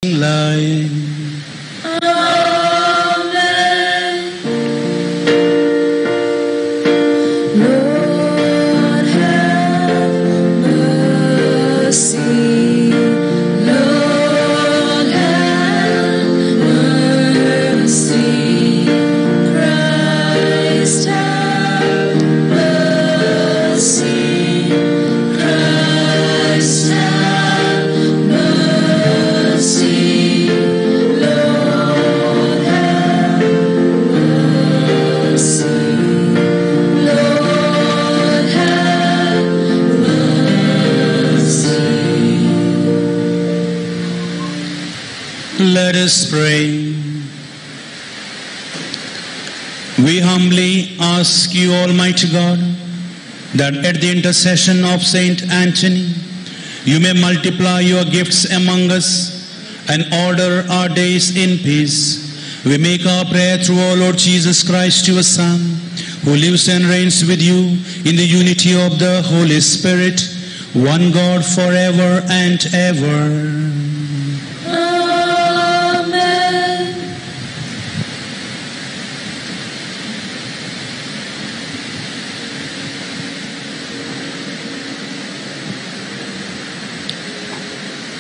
light. Lord, have mercy. Lord, have mercy. Christ, have mercy. Christ, have mercy. Lord, have mercy. Lord, have mercy. Let us pray. We humbly ask you, Almighty God, that at the intercession of Saint Anthony, you may multiply your gifts among us and order our days in peace. We make our prayer through our Lord Jesus Christ, your Son, who lives and reigns with you in the unity of the Holy Spirit, one God forever and ever. Amen.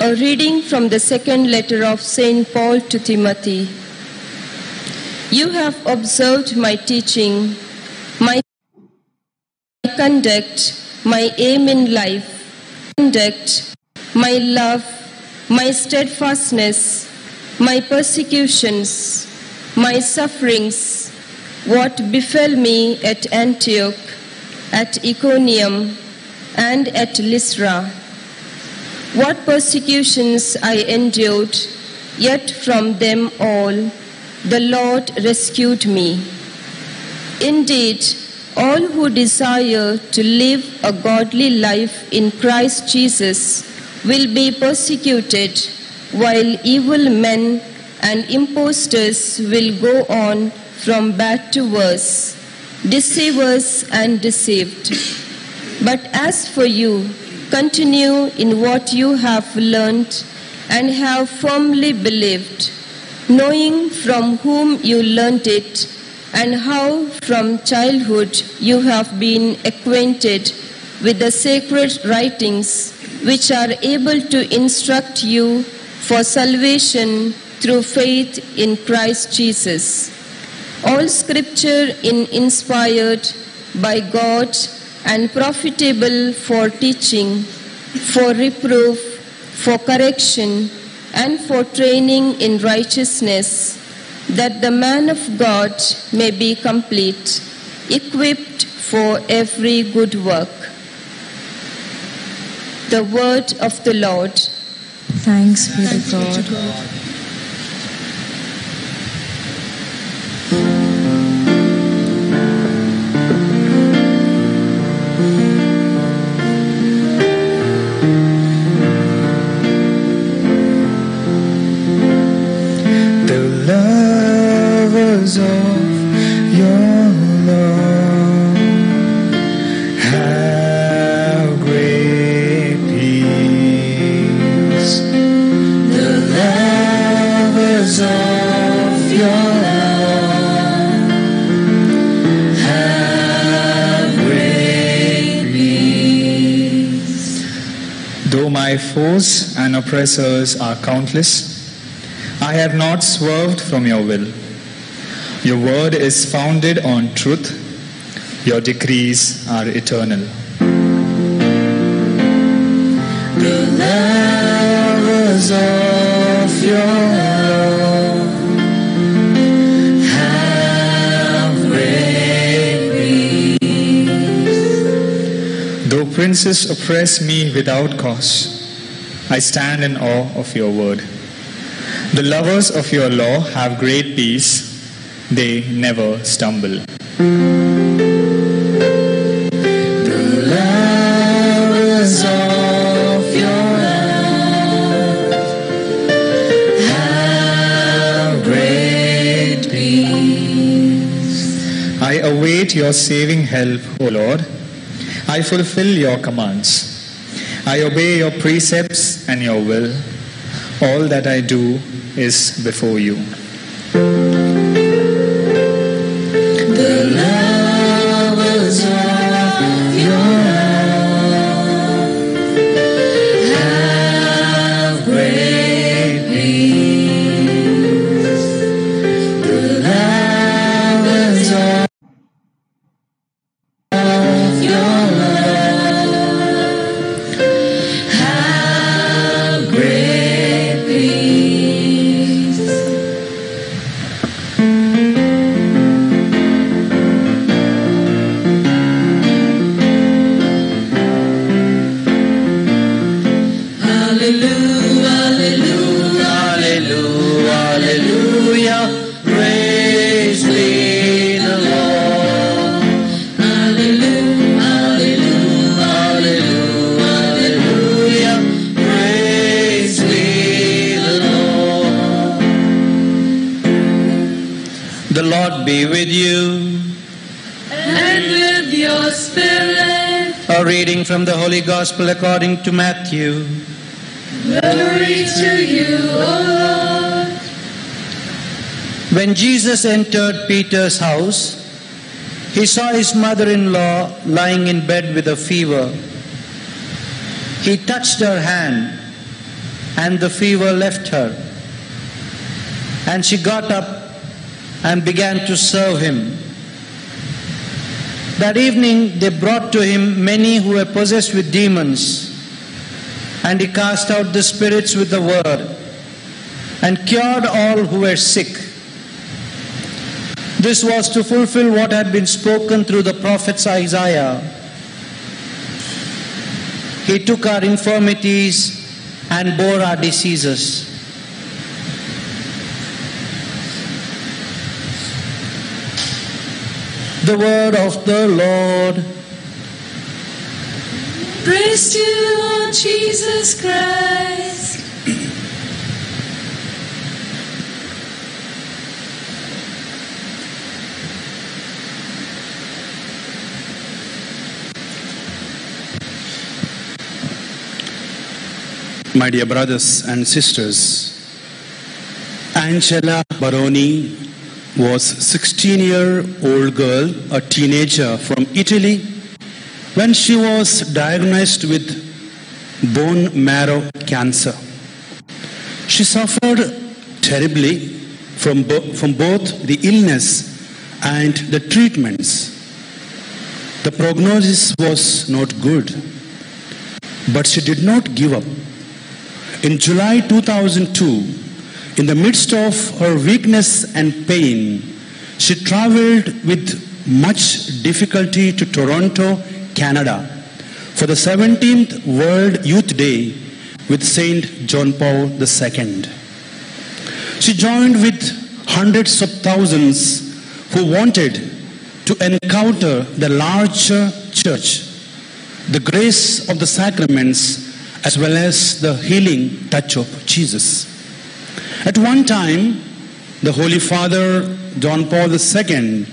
A reading from the second letter of St. Paul to Timothy. You have observed my teaching, my conduct, my aim in life, my love, my steadfastness, my persecutions, my sufferings, what befell me at Antioch, at Iconium, and at Lystra. What persecutions I endured, yet from them all the Lord rescued me. Indeed, all who desire to live a godly life in Christ Jesus will be persecuted, while evil men and impostors will go on from bad to worse, deceivers and deceived. But as for you, continue in what you have learned and have firmly believed, knowing from whom you learned it, and how from childhood you have been acquainted with the sacred writings, which are able to instruct you for salvation through faith in Christ Jesus. All scripture is inspired by God and profitable for teaching, for reproof, for correction, and for training in righteousness, that the man of God may be complete, equipped for every good work. The word of the Lord. Thanks be to God. The lovers of your love have great peace. The lovers of your love have great peace. Though my foes and oppressors are countless, I have not swerved from your will. Your word is founded on truth. Your decrees are eternal. The lovers of your love have great peace. Though princes oppress me without cause, I stand in awe of your word. The lovers of your law have great peace. They never stumble. The lovers of your love have great peace. I await your saving help, O Lord. I fulfill your commands. I obey your precepts and your will. All that I do is before you. The lovers of your love have great peace. The lovers of your love have great peace. Hallelujah, hallelujah, hallelujah, hallelujah. Praise be the Lord. Hallelujah, hallelujah, hallelujah, hallelujah. Praise be the Lord. The Lord be with you. And with your spirit, A reading from the Holy Gospel according to Matthew. glory to you, O Lord. When Jesus entered Peter's house, he saw his mother-in-law lying in bed with a fever. He touched her hand, and the fever left her. And she got up and began to serve him. That evening they brought to him many who were possessed with demons, and he cast out the spirits with the word, and cured all who were sick. This was to fulfill what had been spoken through the prophet Isaiah. He took our infirmities and bore our diseases. The word of the Lord. Praise to you, Lord Jesus Christ. My dear brothers and sisters, Angela Baroni was a 16-year-old girl, a teenager from Italy, when she was diagnosed with bone marrow cancer. She suffered terribly from both the illness and the treatments. The prognosis was not good, but she did not give up. In July 2002, in the midst of her weakness and pain, she traveled with much difficulty to Toronto, Canada, for the 17th World Youth Day with Saint John Paul II. She joined with hundreds of thousands who wanted to encounter the larger church, the grace of the sacraments, as well as the healing touch of Jesus. At one time, the Holy Father John Paul II,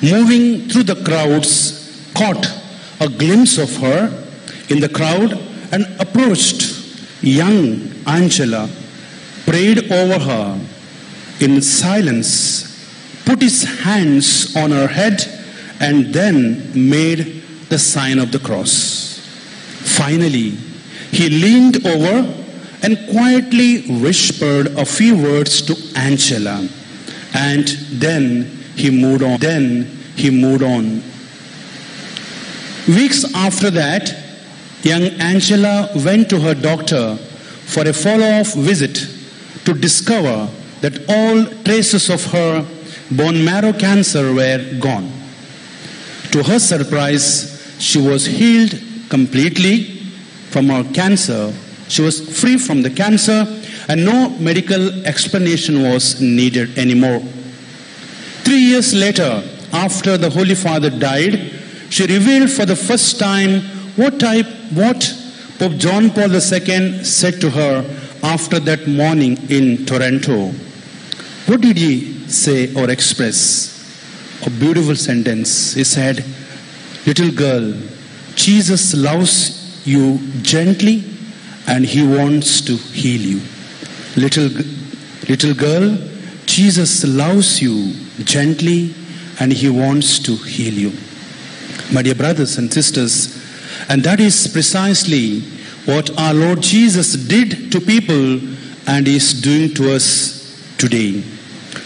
moving through the crowds, caught a glimpse of her in the crowd and approached young Angela, prayed over her in silence, put his hands on her head, and then made the sign of the cross. Finally, he leaned over and quietly whispered a few words to Angela, and then he moved on. Weeks after that, young Angela went to her doctor for a follow-up visit to discover that all traces of her bone marrow cancer were gone. To her surprise, she was healed completely from her cancer. She was free from the cancer, and no medical explanation was needed anymore. 3 years later, after the Holy Father died, she revealed for the first time what Pope John Paul II said to her after that morning in Toronto. What did he say or express? A beautiful sentence. He said, "Little girl, Jesus loves you gently and he wants to heal you." Little girl, Jesus loves you gently and he wants to heal you. My dear brothers and sisters, and that is precisely what our Lord Jesus did to people and is doing to us today.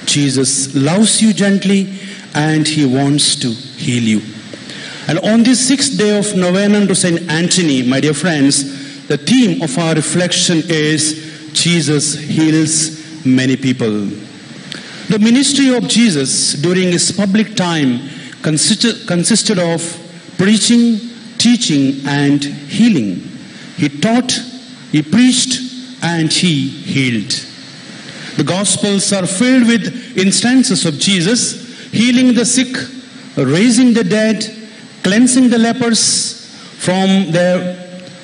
Jesus loves you gently and he wants to heal you. And on this 6th day of Novena to Saint Anthony, my dear friends, the theme of our reflection is Jesus heals many people. The ministry of Jesus during his public time consisted of preaching, teaching, and healing. He taught, he preached, and he healed. The Gospels are filled with instances of Jesus healing the sick, raising the dead, cleansing the lepers from their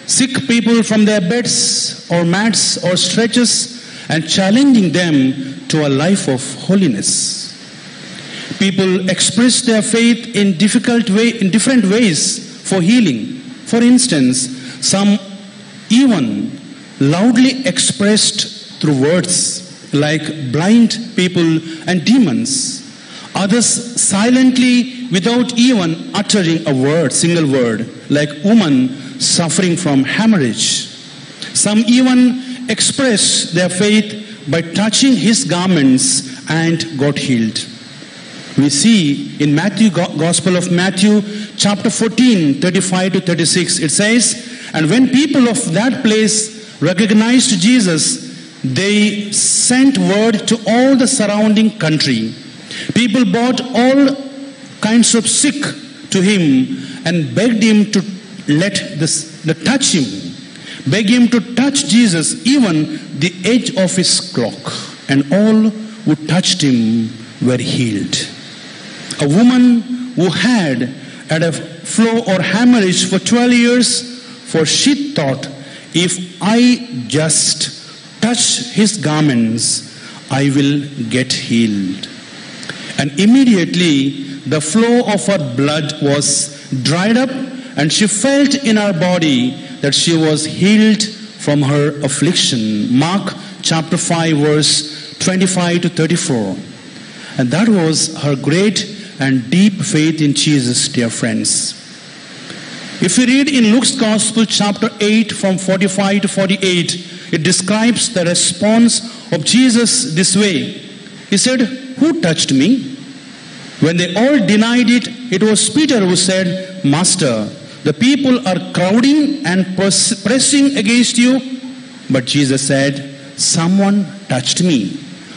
sick people from their beds or mats or stretchers, and challenging them to a life of holiness. People express their faith in different ways for healing. For instance, some even loudly expressed through words like blind people and demons. Others silently without even uttering a single word, like woman suffering from hemorrhage. Some even express their faith by touching his garments and got healed. We see in Gospel of Matthew chapter 14, 35 to 36, it says, and when people of that place recognized Jesus, they sent word to all the surrounding country. People brought all kinds of sick to him and begged him to touch him. Beg him to touch Jesus, even the edge of his cloak. And all who touched him were healed. A woman who had a flow or hemorrhage for 12 years, for she thought, if I just touch his garments, I will get healed. And immediately the flow of her blood was dried up, and she felt in her body that she was healed from her affliction. Mark chapter 5 verse 25 to 34. And that was her great and deep faith in Jesus, dear friends. If we read in Luke's Gospel chapter 8 from 45 to 48, it describes the response of Jesus this way. He said, "Who touched me?" When they all denied it, it was Peter who said, "Master, the people are crowding and pressing against you." But Jesus said, "Someone touched me.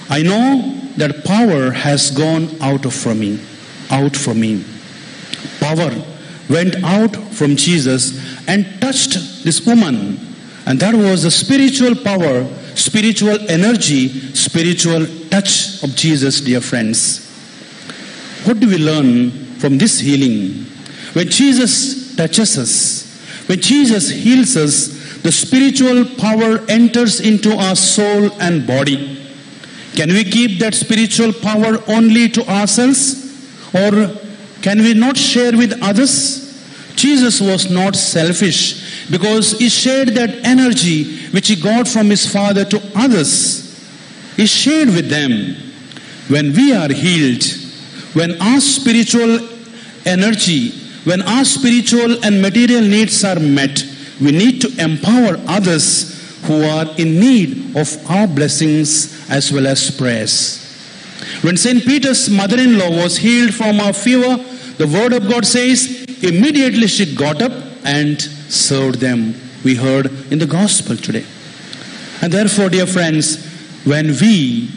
I know that power has gone out from me. Power went out from Jesus and touched this woman. And that was the spiritual power, spiritual energy, spiritual touch of Jesus, dear friends. What do we learn from this healing? When Jesus touches us, when Jesus heals us, the spiritual power enters into our soul and body. Can we keep that spiritual power only to ourselves? Or can we not share with others? Jesus was not selfish because he shared that energy which he got from his Father to others. He shared with them. When we are healed, when our spiritual energy, when our spiritual and material needs are met, we need to empower others who are in need of our blessings as well as prayers. When St. Peter's mother-in-law was healed from a fever, the word of God says, immediately she got up and served them. We heard in the gospel today. And therefore, dear friends, when we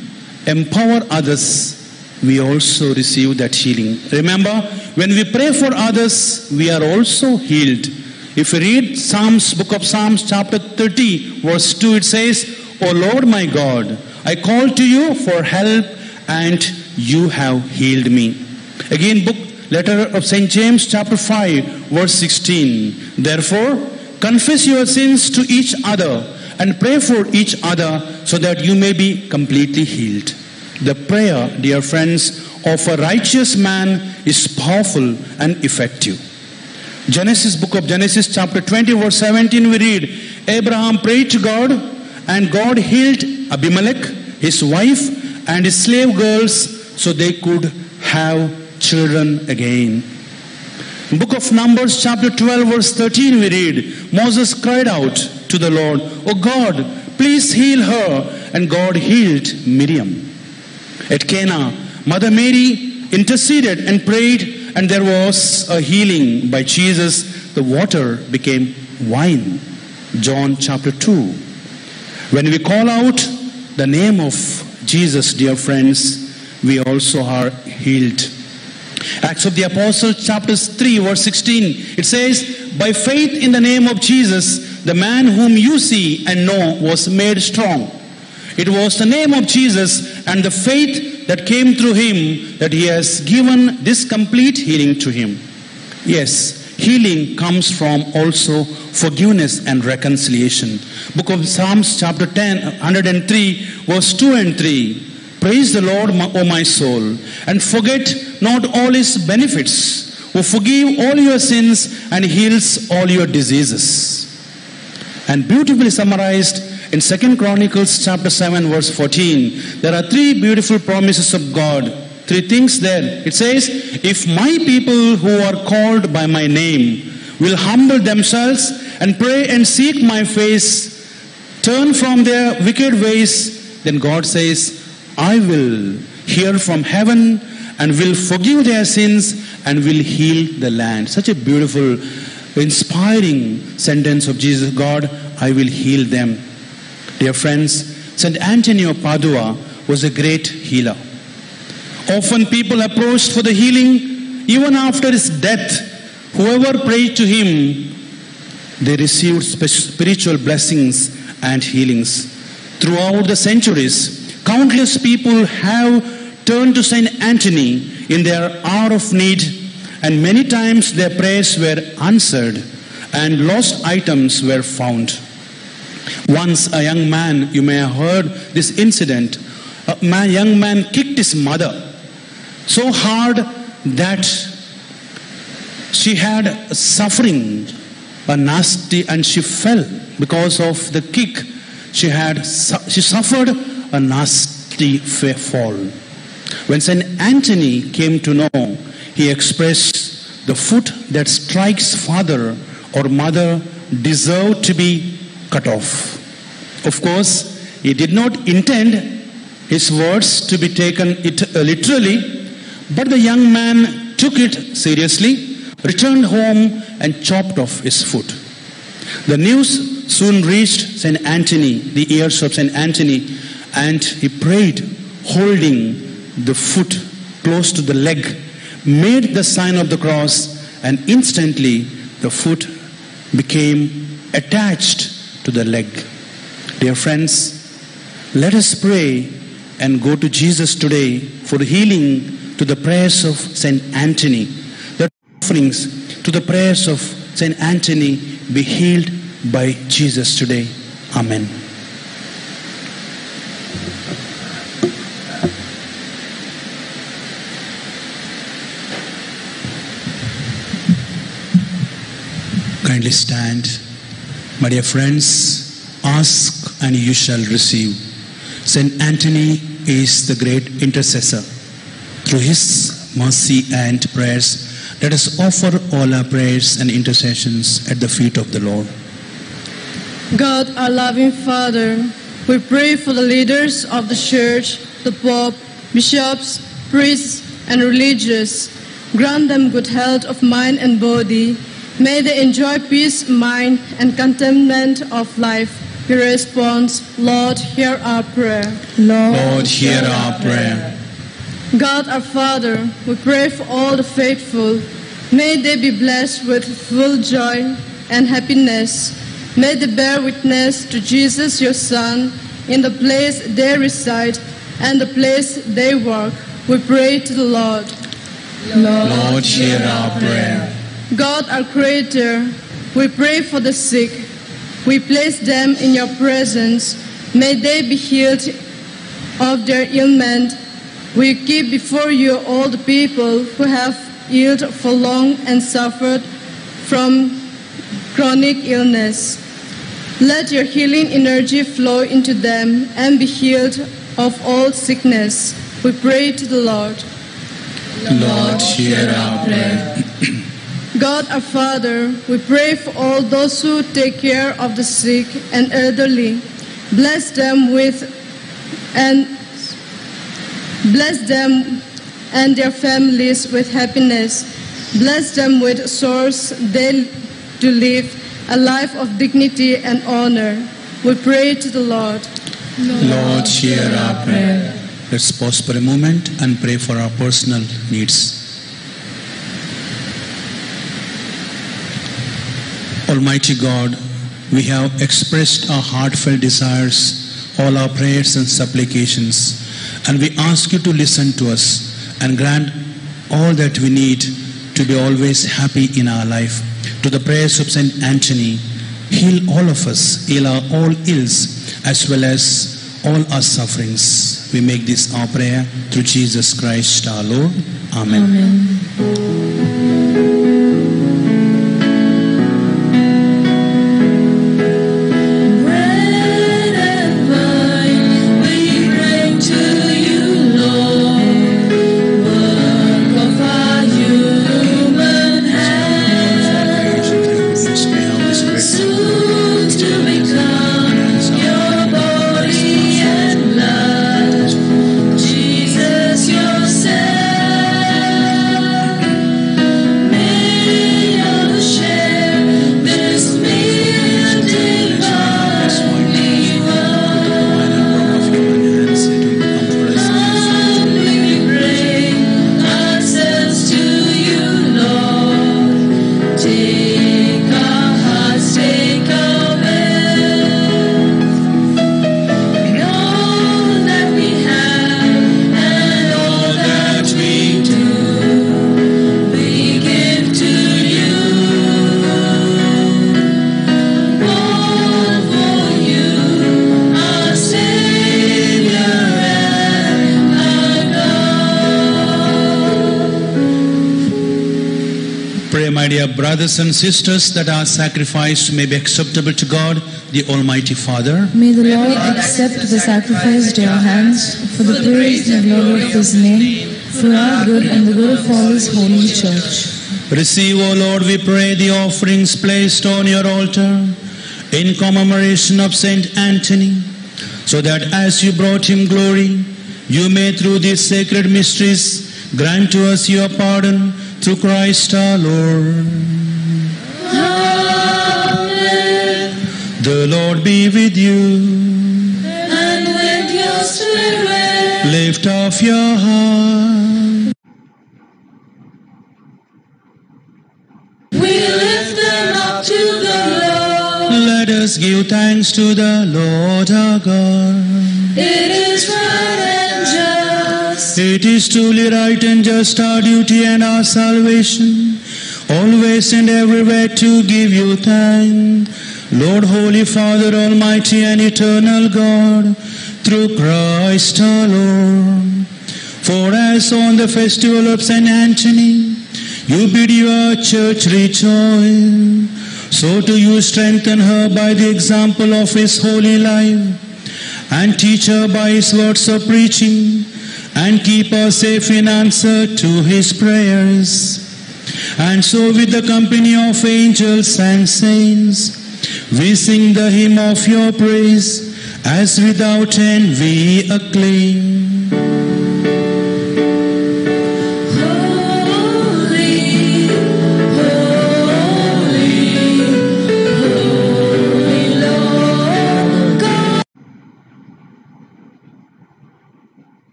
empower others, we also receive that healing. Remember, when we pray for others, we are also healed. If you read book of Psalms chapter 30 verse 2, it says, "O Lord my God, I call to you for help and you have healed me." Again, letter of St. James chapter 5 verse 16. "Therefore, confess your sins to each other and pray for each other so that you may be completely healed." The prayer, dear friends, of a righteous man is powerful and effective. Book of Genesis chapter 20 verse 17, we read, Abraham prayed to God and God healed Abimelech, his wife, and his slave girls so they could have children again. In book of Numbers chapter 12 verse 13 we read, Moses cried out to the Lord, "O God, please heal her," and God healed Miriam. At Cana, Mother Mary interceded and prayed, and there was a healing by Jesus. The water became wine. John chapter 2. When we call out the name of Jesus, dear friends, we also are healed. Acts of the Apostles chapter 3 verse 16, it says, "By faith in the name of Jesus, the man whom you see and know was made strong." It was the name of Jesus and the faith that came through him that he has given this complete healing to him. Yes, healing comes from also forgiveness and reconciliation. Book of Psalms chapter 103 verse 2 and 3. "Praise the Lord, O my soul, and forget not all his benefits, who forgive all your sins and heals all your diseases." And beautifully summarized in 2 Chronicles chapter 7 verse 14, there are three beautiful promises of God. Three things there. It says, "If my people who are called by my name will humble themselves and pray and seek my face, turn from their wicked ways," then God says, "I will hear from heaven and will forgive their sins and will heal the land." Such a beautiful, inspiring sentence of Jesus. God, I will heal them. Dear friends, St. Anthony of Padua was a great healer. Often people approached for the healing. Even after his death, whoever prayed to him, they received spiritual blessings and healings. Throughout the centuries, countless people have turned to St. Anthony in their hour of need, and many times their prayers were answered and lost items were found. Once a young man, you may have heard this incident, a young man kicked his mother so hard that she had suffering, a nasty, and she fell because of the kick. She suffered a nasty fall. When St. Anthony came to know, he expressed, "The foot that strikes father or mother deserved to be cut off." Of course, he did not intend his words to be taken literally, but the young man took it seriously, returned home and chopped off his foot. The news soon reached St. Anthony, the ears of St. Anthony, and he prayed, holding the foot close to the leg, made the sign of the cross, and instantly the foot became attached to the leg. Dear friends, let us pray and go to Jesus today for healing to the prayers of St. Anthony. That offerings to the prayers of St. Anthony be healed by Jesus today. Amen. Kindly stand. My dear friends, ask and you shall receive. St. Anthony is the great intercessor. Through his mercy and prayers, let us offer all our prayers and intercessions at the feet of the Lord. God, our loving Father, we pray for the leaders of the Church, the Pope, bishops, priests, and religious. Grant them good health of mind and body. May they enjoy peace, mind, and contentment of life. We respond, Lord, hear our prayer. Lord, hear our prayer. God, our Father, we pray for all the faithful. May they be blessed with full joy and happiness. May they bear witness to Jesus, your Son, in the place they reside and the place they work. We pray to the Lord. Lord, hear our prayer. God, our Creator, we pray for the sick. We place them in your presence. May they be healed of their ailment. We keep before you all the people who have ill for long and suffered from chronic illness. Let your healing energy flow into them and be healed of all sickness. We pray to the Lord. Lord, hear our prayer. God our Father, we pray for all those who take care of the sick and elderly. Bless them and their families with happiness. Bless them with a source they to live a life of dignity and honor. We pray to the Lord. Lord, hear our prayer. Let's pause for a moment and pray for our personal needs. Almighty God, we have expressed our heartfelt desires, all our prayers and supplications, and we ask you to listen to us and grant all that we need to be always happy in our life. To the prayers of Saint Anthony, heal all of us, heal our all ills as well as all our sufferings. We make this our prayer through Jesus Christ our Lord. Amen. Amen. Brothers and sisters, that our sacrifice may be acceptable to God, the Almighty Father. May the Lord accept the sacrifice at your hands for the praise and glory of His name, for our good and the good of all His holy church. Receive, O Lord, we pray, the offerings placed on your altar in commemoration of Saint Anthony, so that as you brought him glory, you may through these sacred mysteries grant to us your pardon through Christ our Lord. Amen. The Lord be with you. And with your spirit. Lift off your heart. We lift them up to the Lord. Let us give thanks to the Lord our God. It is right and just. It is truly right and just, our duty and our salvation, always and everywhere to give you thanks, Lord, Holy Father, Almighty and Eternal God, through Christ our Lord. For as on the festival of Saint Anthony, you bid your church rejoice, so do you strengthen her by the example of his holy life, and teach her by his words of preaching, and keep her safe in answer to his prayers. And so with the company of angels and saints, we sing the hymn of your praise, as without end we acclaim. Glory.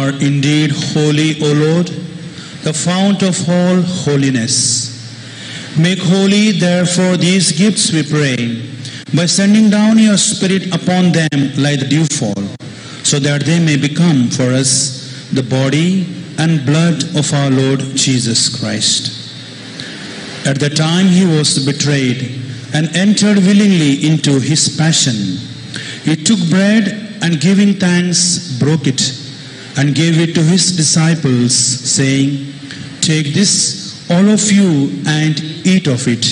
are indeed holy, O Lord, the fount of all holiness. Make holy, therefore, these gifts, we pray, by sending down your Spirit upon them like the dewfall, so that they may become for us the body and blood of our Lord Jesus Christ. At the time he was betrayed and entered willingly into his passion, he took bread and giving thanks, broke it and gave it to his disciples, saying, "Take this, all of you, and eat of it,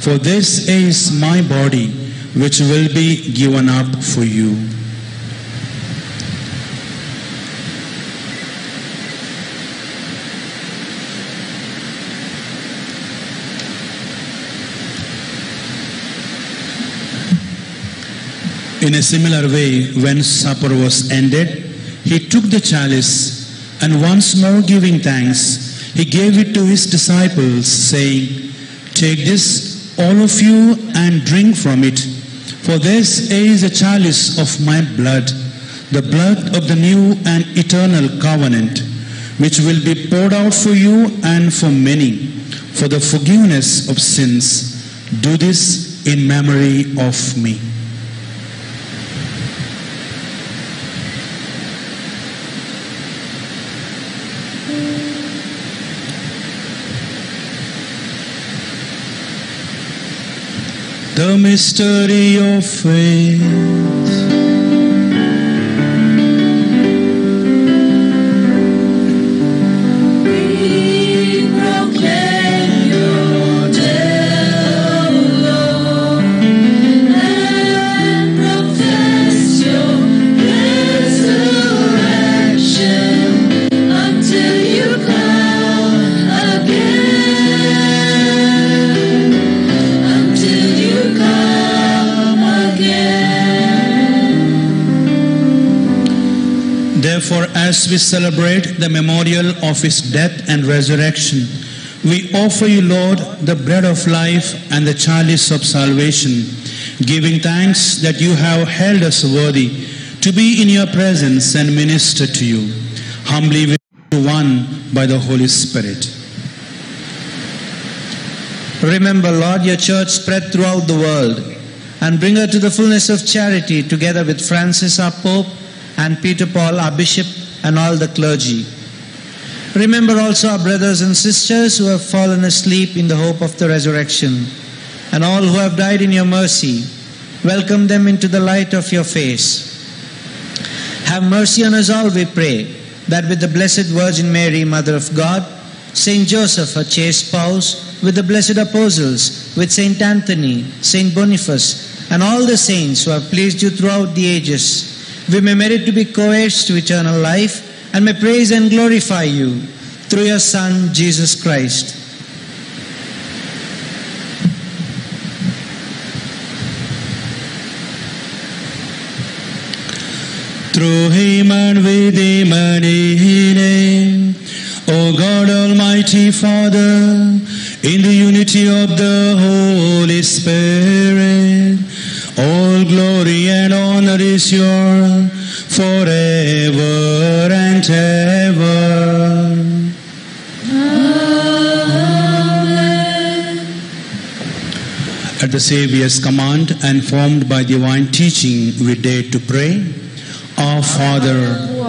for this is my body, which will be given up for you." In a similar way, when supper was ended, he took the chalice, and once more giving thanks, he gave it to his disciples, saying, "Take this, all of you, and drink from it, for this is a chalice of my blood, the blood of the new and eternal covenant, which will be poured out for you and for many, for the forgiveness of sins. Do this in memory of me." The mystery of faith. We proclaim your death, Lord, and profess your resurrection until you come again. Until you come again. Therefore, as we celebrate the memorial of his death and resurrection, we offer you, Lord, the bread of life and the chalice of salvation, giving thanks that you have held us worthy to be in your presence and minister to you. Humbly we are one by the Holy Spirit. Remember, Lord, your church spread throughout the world, and bring her to the fullness of charity, together with Francis our Pope, and Peter Paul our Bishop, and all the clergy. Remember also our brothers and sisters who have fallen asleep in the hope of the resurrection, and all who have died in your mercy. Welcome them into the light of your face. Have mercy on us all, we pray, that with the Blessed Virgin Mary, Mother of God, Saint Joseph, her chaste spouse, with the blessed apostles, with Saint Anthony, Saint Boniface, and all the saints who have pleased you throughout the ages, we may merit to be co-heirs to eternal life, and may praise and glorify you through your Son, Jesus Christ. Through him and with him and in him, O God Almighty Father, in the unity of the Holy Spirit, all glory and honor is yours forever and ever. Amen. At the Saviour's command and formed by divine teaching, we dare to pray. Our Father,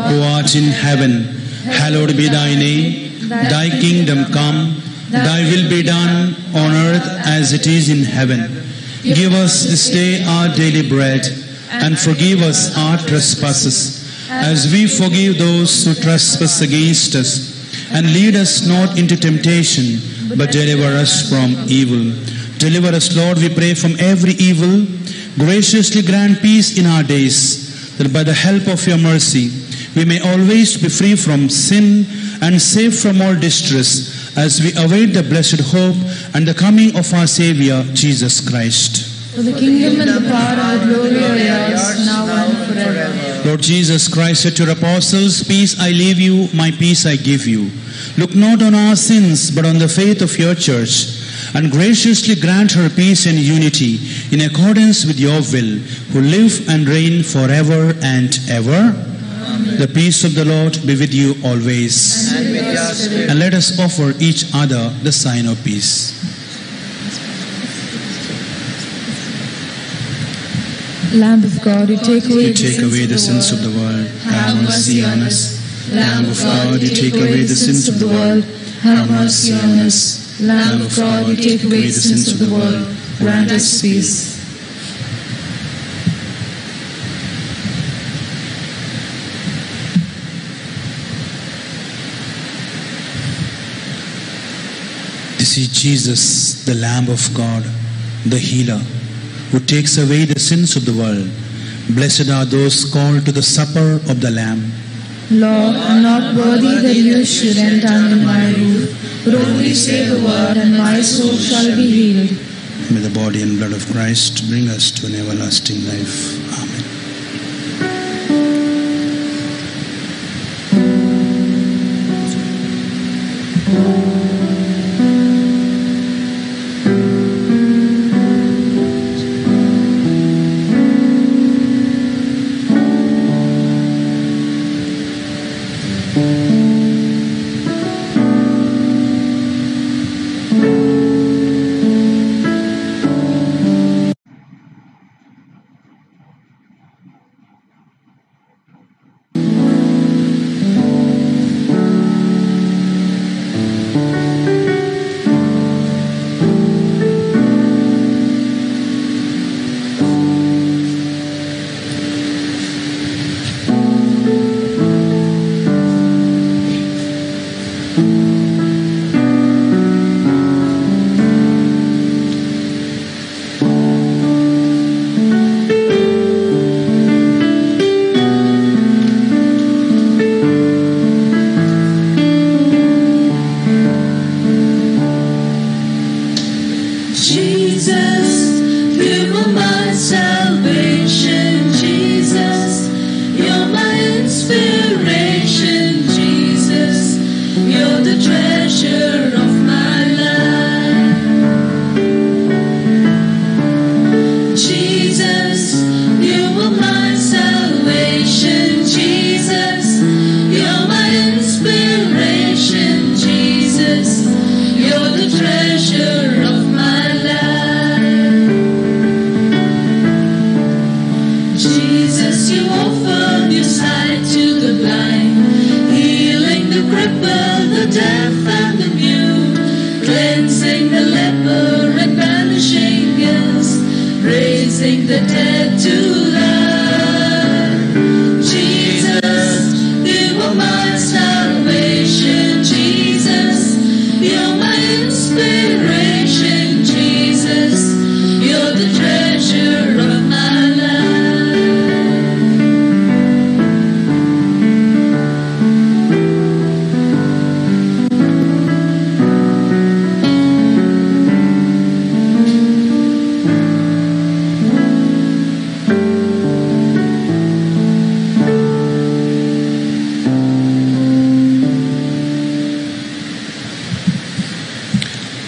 who art in heaven, hallowed be thy name. Thy kingdom come, thy will be done on earth as it is in heaven. Give us this day our daily bread, and forgive us our trespasses, as we forgive those who trespass against us. And lead us not into temptation, but deliver us from evil. Deliver us, Lord, we pray, from every evil. Graciously grant peace in our days, that by the help of your mercy we may always be free from sin and safe from all distress, as we await the blessed hope and the coming of our Saviour, Jesus Christ. For the kingdom and the power and the glory are yours, now and forever. Lord Jesus Christ said to your apostles, "Peace I leave you, my peace I give you. Look not on our sins, but on the faith of your church, and graciously grant her peace and unity in accordance with your will, who live and reign forever and ever." The peace of the Lord be with you always. And let us offer each other the sign of peace. Lamb of God, you take away You take away the sins of the world. Have mercy on us. Lamb of God, you take away the sins of the world. Have mercy on us. Lamb of God, you take away the sins of the world. Grant us peace. This is Jesus, the Lamb of God, the healer, who takes away the sins of the world. Blessed are those called to the supper of the Lamb. Lord, I am not worthy that you should enter under my roof, but only say the word, and my soul shall be healed. May the body and blood of Christ bring us to an everlasting life. Amen.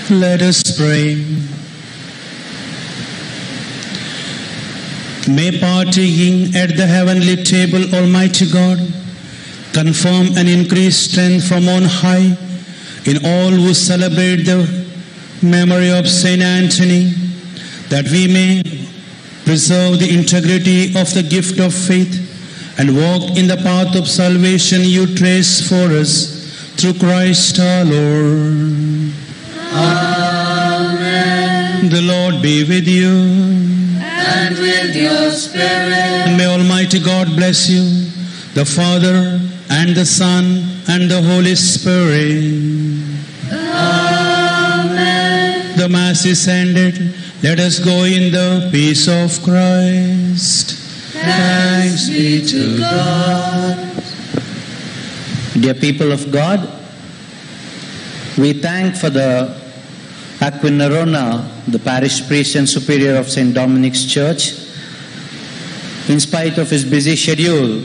Let us pray. May partaking at the heavenly table, Almighty God, confirm and increase strength from on high in all who celebrate the memory of Saint Anthony, that we may preserve the integrity of the gift of faith and walk in the path of salvation you trace for us through Christ our Lord. Amen. The Lord be with you. And with your spirit. And may Almighty God bless you, the Father and the Son and the Holy Spirit. Amen. The Mass is ended. Let us go in the peace of Christ. Thanks be to God. Dear people of God, we thank for the Aquinarona, the parish priest and superior of St. Dominic's Church. In spite of his busy schedule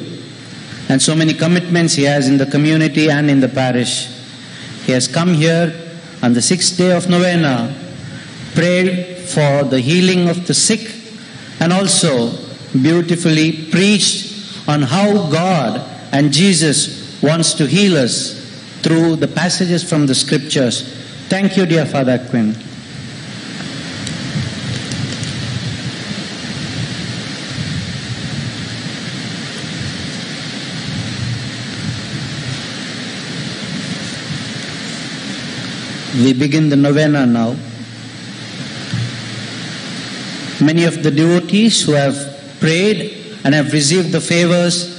and so many commitments he has in the community and in the parish, he has come here on the 6th day of novena, prayed for the healing of the sick, and also beautifully preached on how God and Jesus wants to heal us through the passages from the scriptures. Thank you, dear Father Quinn. We begin the novena now. Many of the devotees who have prayed and have received the favors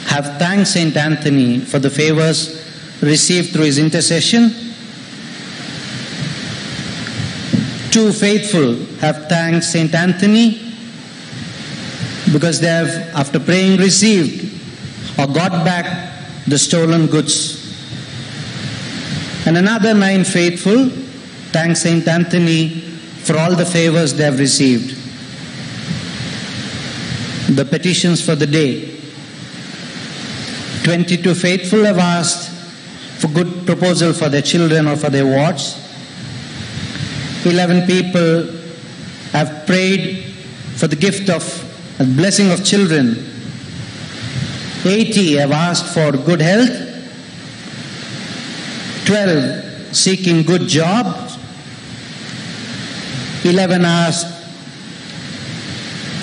have thanked Saint Anthony for the favors received through his intercession. 2 faithful have thanked Saint Anthony because they have, after praying, received or got back the stolen goods. And another 9 faithful thank Saint Anthony for all the favors they have received. The petitions for the day. 22 faithful have asked for good proposal for their children or for their wards. 11 people have prayed for the gift of a blessing of children. 80 have asked for good health. 12 seeking good jobs. 11 asked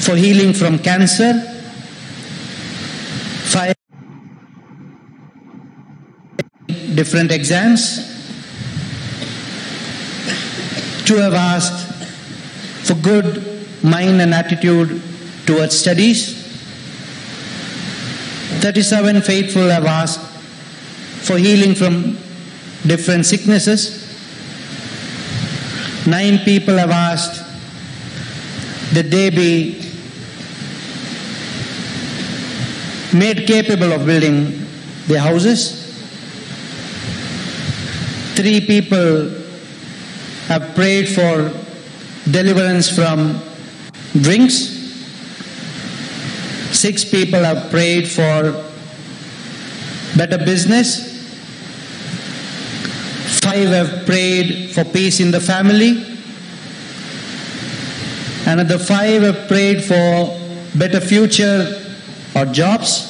for healing from cancer. 5 different exams. 2 have asked for good mind and attitude towards studies. 37 faithful have asked for healing from different sicknesses. 9 people have asked that they be made capable of building their houses. 3 people have prayed for deliverance from drinks. 6 people have prayed for better business. 5 have prayed for peace in the family. Another 5 have prayed for better future or jobs.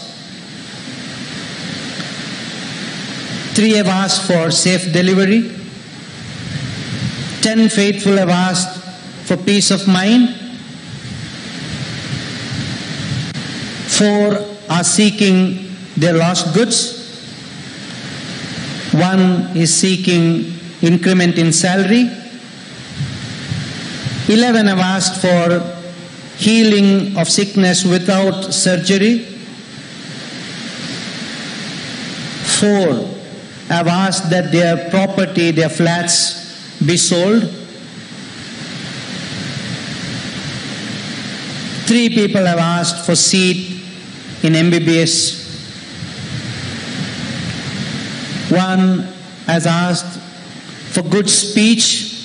3 have asked for safe delivery. 10 faithful have asked for peace of mind. 4 are seeking their lost goods. 1 is seeking increment in salary. 11 have asked for healing of sickness without surgery. 4 have asked that their property, their flats, be sold. 3 people have asked for seat in MBBS. 1 has asked for good speech.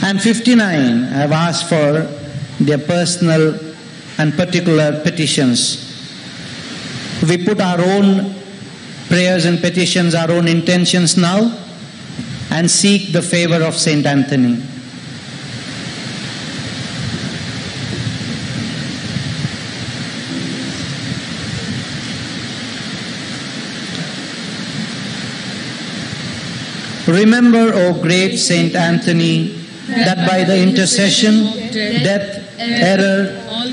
And 59 have asked for their personal and particular petitions. We put our own prayers and petitions, our own intentions now, and seek the favor of Saint Anthony. Remember, O great Saint Anthony, that by the intercession, death, error, all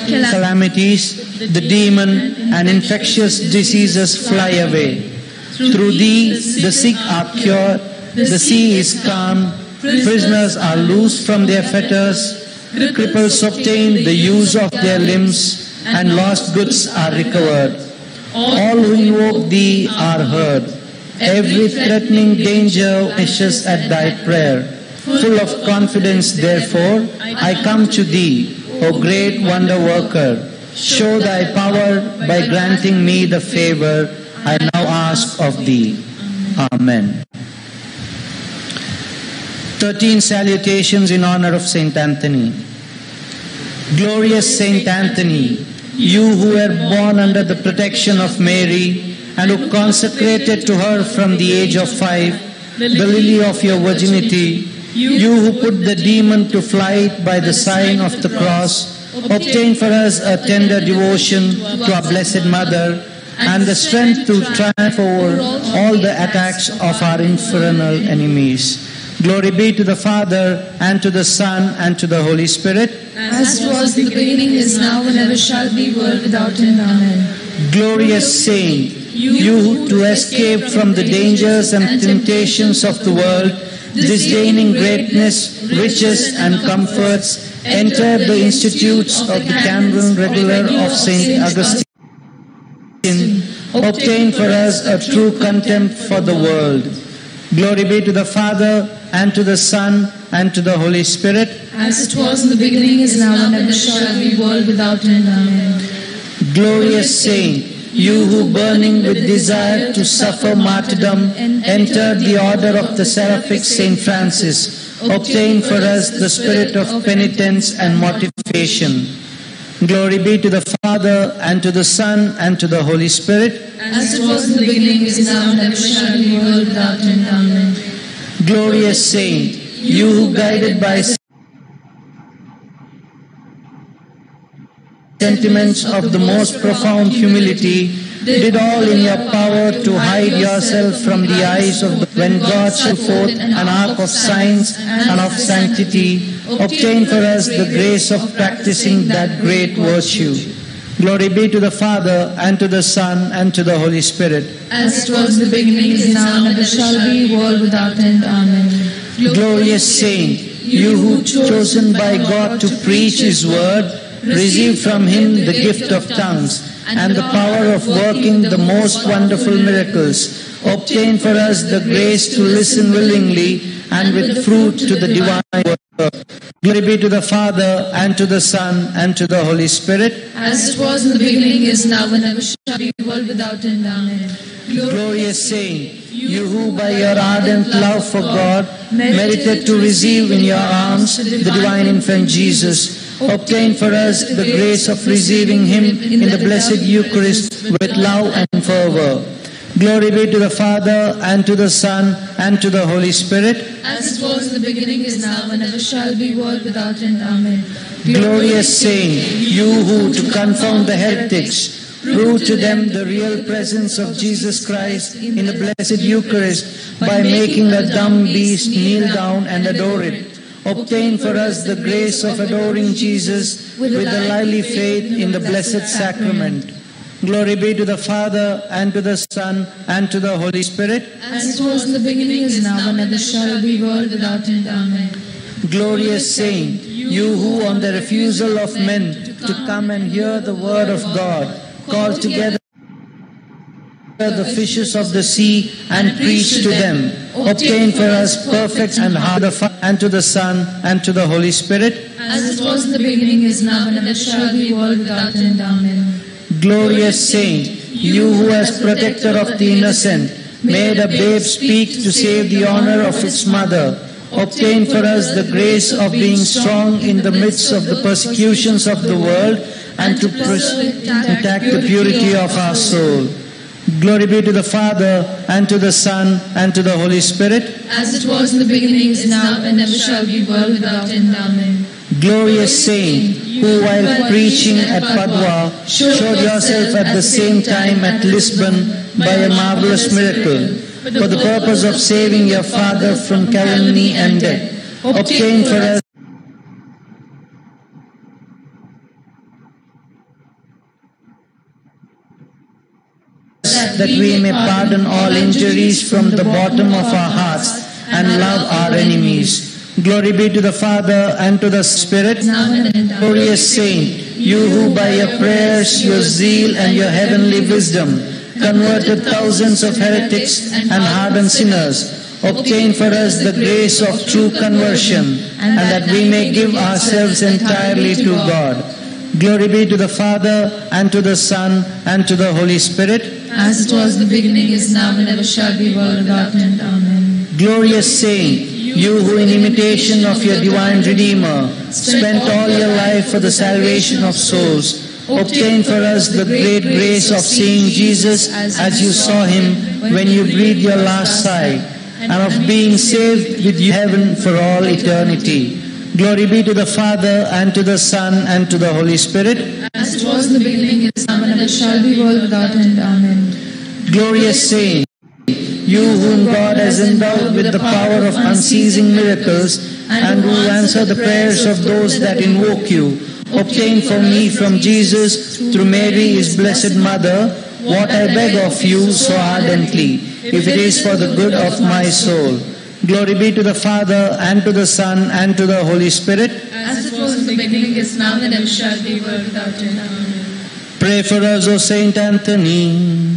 calamities, the demon and infectious diseases fly away. Through thee, the sick are cured, the sea is calm, prisoners are loosed from their fetters, cripples obtain the use of their limbs, and lost goods are recovered. All who invoke thee are heard. Every threatening danger wishes at thy prayer. Full of confidence, therefore, I come to thee, O great wonder worker. Show thy power by granting me the favor I now ask of thee. Amen. 13 salutations in honor of Saint Anthony. Glorious Saint Anthony, you who were born under the protection of Mary and who consecrated to her from the age of 5 the lily of your virginity, you who put the demon to flight by the sign of the cross, Obtain for us a tender devotion to our Blessed Mother and the strength to triumph over all the attacks of our infernal enemies. Glory be to the Father, and to the Son, and to the Holy Spirit. As it was in the beginning, is now, and ever shall be, world without end. Amen. Glorious Saint, you who escaped from the dangers and temptations of the world, disdaining greatness, riches, and comforts, entered the institutes of the Canonical Regular of Saint Augustine. Obtain for us a true contempt for the world. Glory be to the Father, and to the Son, and to the Holy Spirit. As it was in the beginning, is now, and ever shall be, world without end. Amen. Glorious Saint, you who burning with desire to suffer martyrdom entered the order of the Seraphic Saint Francis, obtain for us the spirit of penitence and mortification. Glory be to the Father, and to the Son, and to the Holy Spirit. As it was in the beginning, is now, and ever shall be, world without end. Amen. Glorious Saint, you who guided by sentiments of the most profound humility, did all in your power to hide yourself from the eyes of the when God shall forth an ark of science and of sanctity, obtain for us the grace of practicing that great virtue. Glory be to the Father, and to the Son, and to the Holy Spirit. As it was in the beginning, is now, and ever shall be, world without end. Amen. Glorious Saint, you who chosen by God to preach His word, receive from Him the gift of tongues and the power of working the most wonderful miracles. Obtain for us the grace to listen willingly and with fruit to the divine word. Glory be to the Father, and to the Son, and to the Holy Spirit. As it was in the beginning, is now, and ever shall be, world without end. Amen. Glorious Saint, you who by your ardent love for God merited to receive in your arms the divine infant Jesus, obtain for us the grace of receiving Him in the blessed Eucharist with love and fervor. Glory be to the Father, and to the Son, and to the Holy Spirit. As it was in the beginning, is now, and ever shall be, world without end. Amen. Glorious Saint, you who to confound the heretics prove to them the real presence of Jesus Christ in the blessed Eucharist by making a dumb beast kneel down and adore it. Obtain for us the grace of adoring Jesus with a lively faith in the blessed sacrament. Glory be to the Father, and to the Son, and to the Holy Spirit. As it was in the beginning, is now, and ever shall be, world without end. Amen. Glorious Saint, you who on the refusal of men to come and hear the word of God, called together the fishes of the sea and preach to them, obtain for us perfect and heart and to the Son, and to the Holy Spirit. As it was in the beginning, is now, and ever shall be, world without end. Amen. Glorious Saint, you who as protector of the innocent made a babe speak to save the honor of its mother, obtain for us the grace of being strong in the midst of the persecutions of the world and to protect the purity of our soul. Glory be to the Father, and to the Son, and to the Holy Spirit. As it was in the beginning, is now, and ever shall be, world without end. Amen. Glorious Saint, who while preaching at Padua showed yourself at the same time at Lisbon by a marvelous miracle, for the purpose of saving your father from calumny and death, obtain for us that we may pardon all injuries from the bottom of our hearts and love our enemies. Glory be to the Father, and to the Spirit. Glorious Saint, you who by your prayers, your zeal, and your heavenly wisdom converted thousands of heretics and hardened sinners, obtain for us the grace of true conversion, and that we may give ourselves entirely to God. Glory be to the Father, and to the Son, and to the Holy Spirit. As it was in the beginning, is now, and ever shall be, world without end. Amen. Glorious Saint, you who in imitation of your divine Redeemer spent all your life for the salvation of souls, obtain for us the great grace of seeing Jesus as you saw Him when you breathed your last sigh, and of being saved with you heaven for all eternity. Glory be to the Father, and to the Son, and to the Holy Spirit. As it was in the beginning, is now, and ever shall be, world without end. Amen. Glorious saint, you whom God has endowed with the power of unceasing miracles, and who answer the prayers of those that invoke you, obtain for me from Jesus, through Mary, his blessed mother, what I beg of you so ardently, if it is for the good of my soul. Glory be to the Father, and to the Son, and to the Holy Spirit. As it was in the beginning, is now, and ever shall be, world without end. Amen. Pray for us, O Saint Anthony,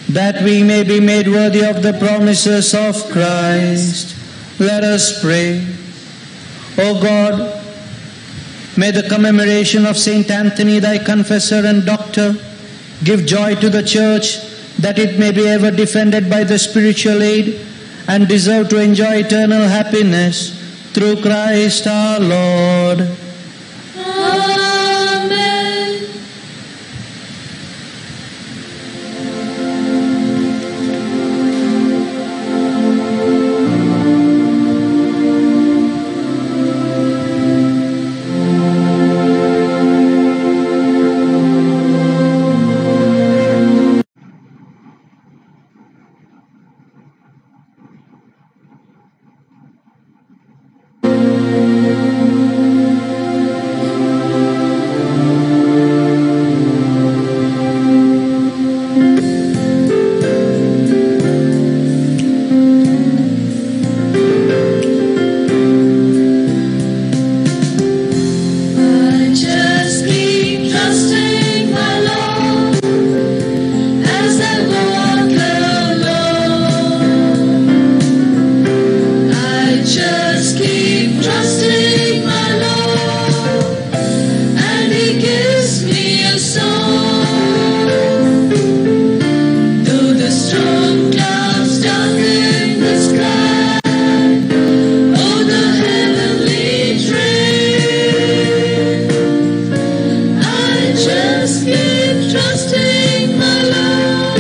that we may be made worthy of the promises of Christ. Let us pray. O God, may the commemoration of Saint Anthony, thy confessor and doctor, give joy to the Church, that it may be ever defended by the spiritual aid, and deserve to enjoy eternal happiness through Christ our Lord. Amen. I just keep trusting my Lord as I walk alone. I just keep trusting my Lord, and He gives me a song. Though the storm clouds darken the sky, oh, the heavenly train, I just keep trusting my Lord,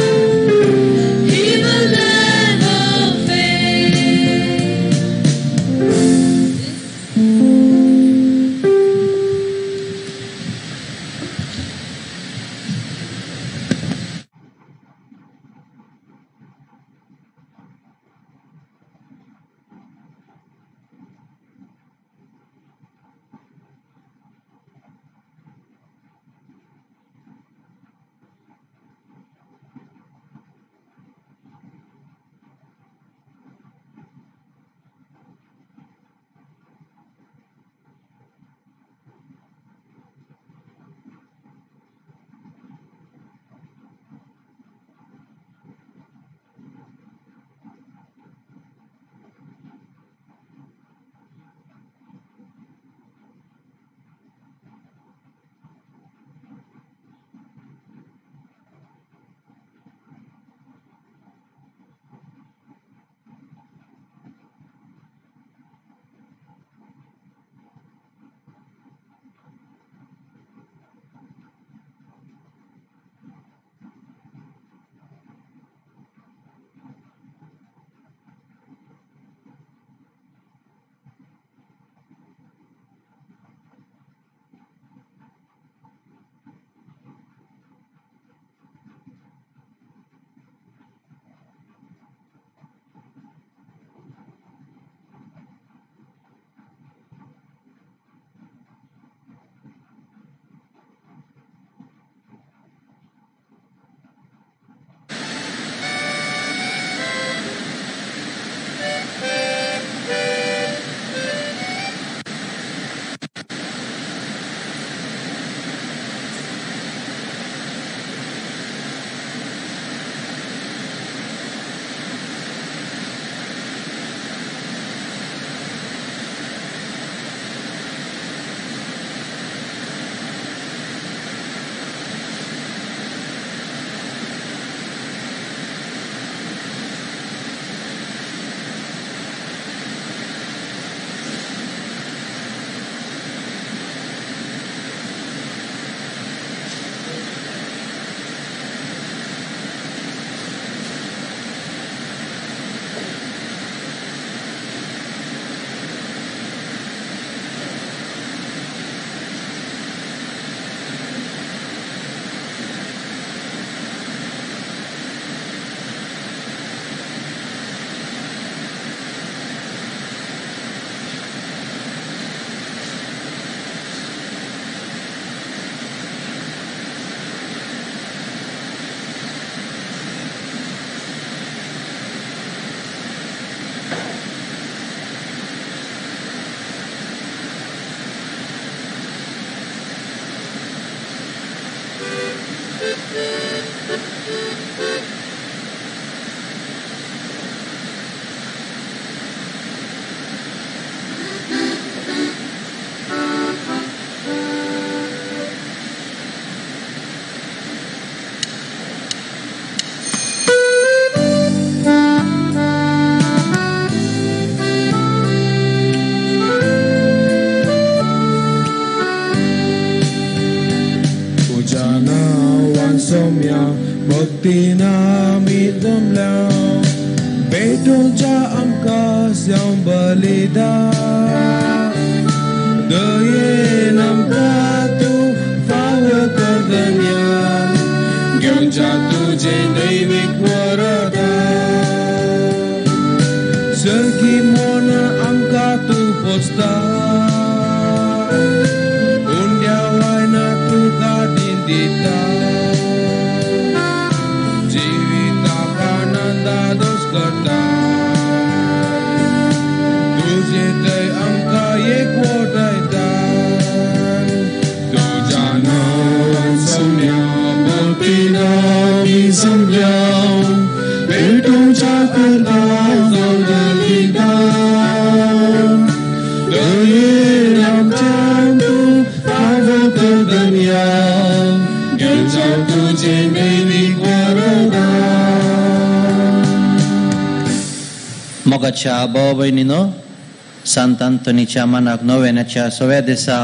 He will never fail. Saumya भक्तीना आमी जमल्या पेटोवच्या आमकां स्याव बलिदान दयेन आमकां तूं फावो कर दर्यान घेवच्या तुजें दैवीक वरदान सगळी म्हण आमकां तूं पोसता उंड्या वायना तुका दिता जिविताक आनंदा दोस करता तुजे दय आमकां एकवटायता तुज्या नांवान सोम्या भक्तीन आमी जमल्या पेटोवच्या करता बलिदान दयेन आमच्या तूं फावो कर दर्यान घेवच्या तुजें दैवीक वरदान. मोगाच्या भाव भयणीनो, सांत आंतोनीच्या मानाक नोवेनाच्या 6व्या दिसा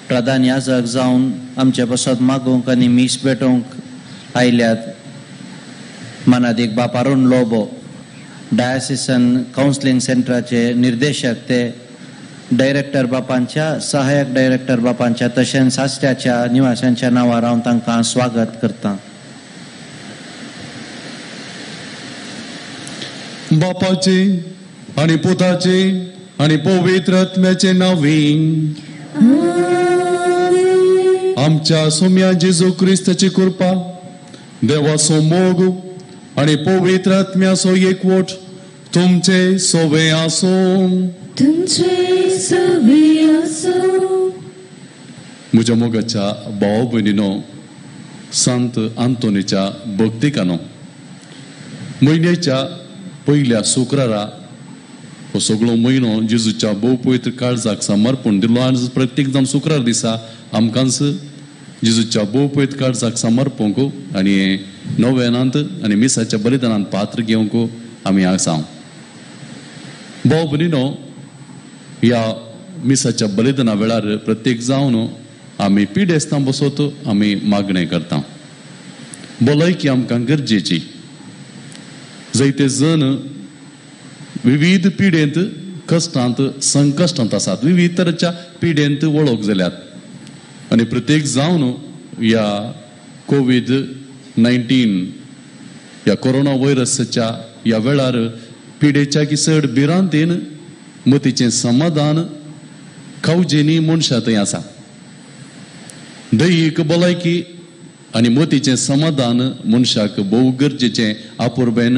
प्रधान याजक जावन आमचे बसत मागूंक आनी मीस पेटोवंक आयल्यात मानादीक बाप अरुण लोबो, डायसिसन कावन्सिलिंग सेंटराचे निर्देशक, ते डायरेक्टर बापांच्या, सहाय्यक डायरेक्टर बापांच्या तशेंच साश्ट्याच्या निवाशांच्या नांवार हांव तांकां स्वागत करतां. बापाचे आनी पुताचे आनी पवित्र आत्म्याचे नांवीन आमच्या सोम्या जेजू क्रिस्ताची कृपा, देवाचो मोग आनी पवित्र आत्म्याचो एकवट तुमचे सोबे आसूं. म्हज्या मोगाच्या भाव भयणीनो, सांत आंतोनीच्या भक्तिकानो, म्हयन्याच्या पयल्या शुक्रारा हो सगळो म्हयनो जेजूच्या भोव पवित्र काळजाक समर्पण दिलो. आनी प्रत्येक जाण शुक्रार दिसा आमकांच जेजूच्या भोव पवित्र काळजाक समर्पंक आनी नोवेनांत आनी मिसाच्या बलिदानांत पात्र घेवंक आमी आसां. भाव भयणीनो, ह्या मिसाच्या बलिदाना वेळार प्रत्येक जावन आमी पिडेस्तां बसत आमी मागणें करता. भलायकी आमकां गरजेची. जायते जण विविध पिडेंत, कश्टांत, संकश्टांत आसात, विविध तरेच्या पिडेंत वळख जाल्यात. आनी प्रत्येक जावन ह्या कोविड-19 ह्या कोरोना व्हायरसाच्या ह्या वेळार पिडेच्या की चड भिरांतेन मतीचें समाधान खावजेनी मनशां थंय आसा. दैहीक भलायकी आनी मतीचें समाधान मनशाक भोव गरजेचें. आपुरबायेन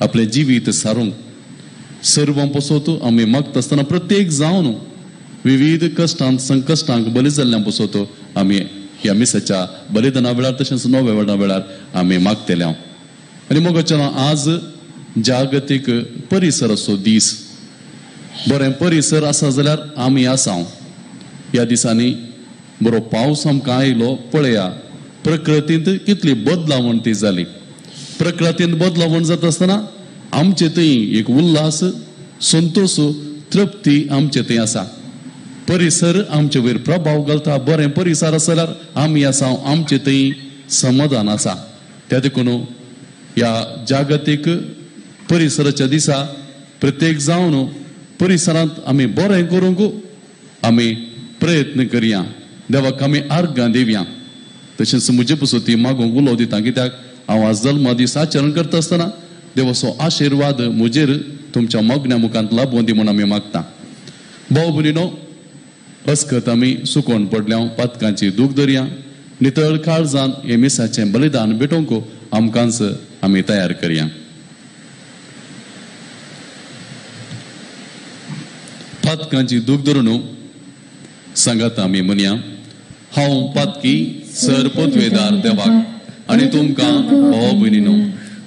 आपलें जिवीत सारूंक सर्वां पसत आमी मागता आसतना प्रत्येक जावन विविध कश्टांत, संकश्टांक बली जाल्ल्यां पसत आमी ह्या मिसाच्या बलिदाना वेळार तशेंच नोवेना वेळार आमी मागतल्या. आनी मोगाच्या आज जागतीक परिसराचो दीस. बरें परिसर आसा जाल्यार आमी आसां. ह्या दिसांनी बरो पावस आमकां आयलो. पळया प्रकृतींत कितली बदलावण ती जाली. प्रकृतींत बदलावण जाता आसतना आमचे थंय एक उल्हास, संतोष, तृप्ती आमचे थंय आसा. परिसर आमचे वयर प्रभाव घालता. बरें परिसर आसा जाल्यार आमी आसां, आमचे थंय समाधान आसा. त्या देखून ह्या जागतीक परिसराच्या दिसा प्रत्येक जावन परिसरांत आमी बरें करूंक आमी प्रयत्न करया. देवाक आमी आर्गां दिवया. तशेंच म्हजे पसती मागोवंक उलो दिता. कित्याक हांव आज जल्मा दीस आचरण करता आसतना देवाचो आशिर्वाद म्हजेर तुमच्या मोगण्या मुखांत लाभूं दी म्हूण आमी मागता. भाव भयणीनो, अस्खत आमी सुकोवन पडल्या पातकांची दूख धरया. नितळ काळजान हे मिसाचें बलिदान भेटोवंक आमकांच आमी तयार करया. पातकांची दूख धरून सांगात आमी म्हणया. हांव पातकी सर पोतवेदार देवाक आनी तुमकां भाव भयणीनो,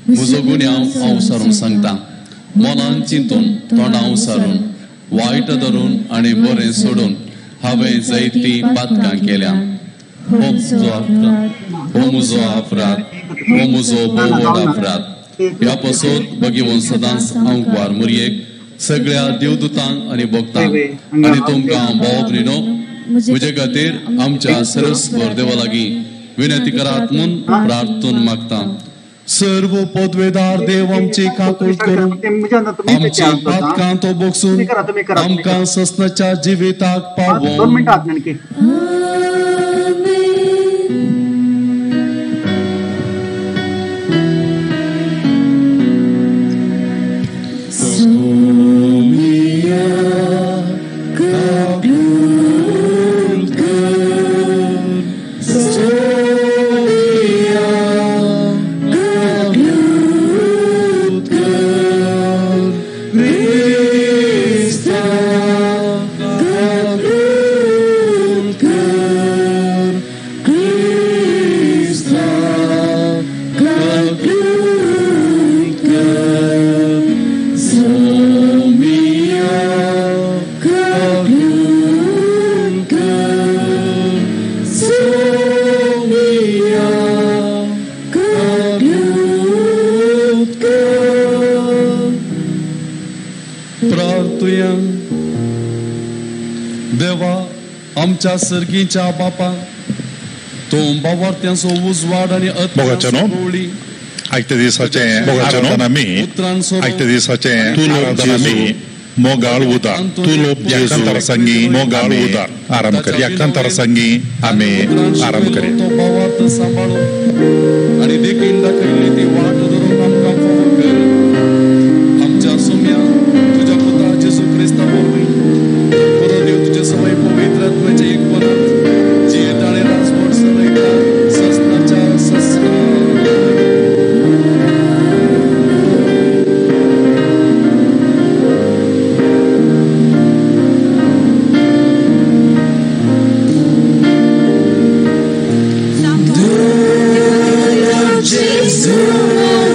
म्हजो गुन्यांव हांव सारून सांगता. मनान चिंतून, तोंडां सारून, वायट धरून आनी बरें सोडून हांवें जायतीं पातकां केल्या. हो म्हजो अपराध, हो म्हजो भोव व्हड अपराध. ह्या पासत भगिवन सदांच हांव वार मुरयेक, सगळ्या देवदूतांक आनी भक्तांक आनी तुमकां भाव भयणीनो, म्हजे खातीर आमच्या सरस्वर देवा लागीं विनंती करात म्हूण प्रार्थून मागता सर्व पदवेदार देव आमची काकूळ करून आमची पातकां तो बोगसून आमकां ससनाच्या जिविताक पावों देवा आमच्या सर्गीच्या बापा तो बावार्थ्यांचो उजवाड आणि मोगाचनो आयते दिसाचे आराधना मी आयते दिसाचे आराधना मी मोगाळ उदार तू लोप याकांतर संगी मोगाळ उदार आराम करी याकांतर संगी आम्ही आराम करी तो बावार्थ सांभाळो आणि देखील दाखयली ती वाट धरून आमकां फोव कर आमच्या सोम्या तुझ्या पुता जेजू ख्रिस्ता वरवीं बरो देव तुजे समय पवित्र आत्म्याच्या एकपणात जी ताणे राजवट चलयता ससनाच्या ससना Jesus.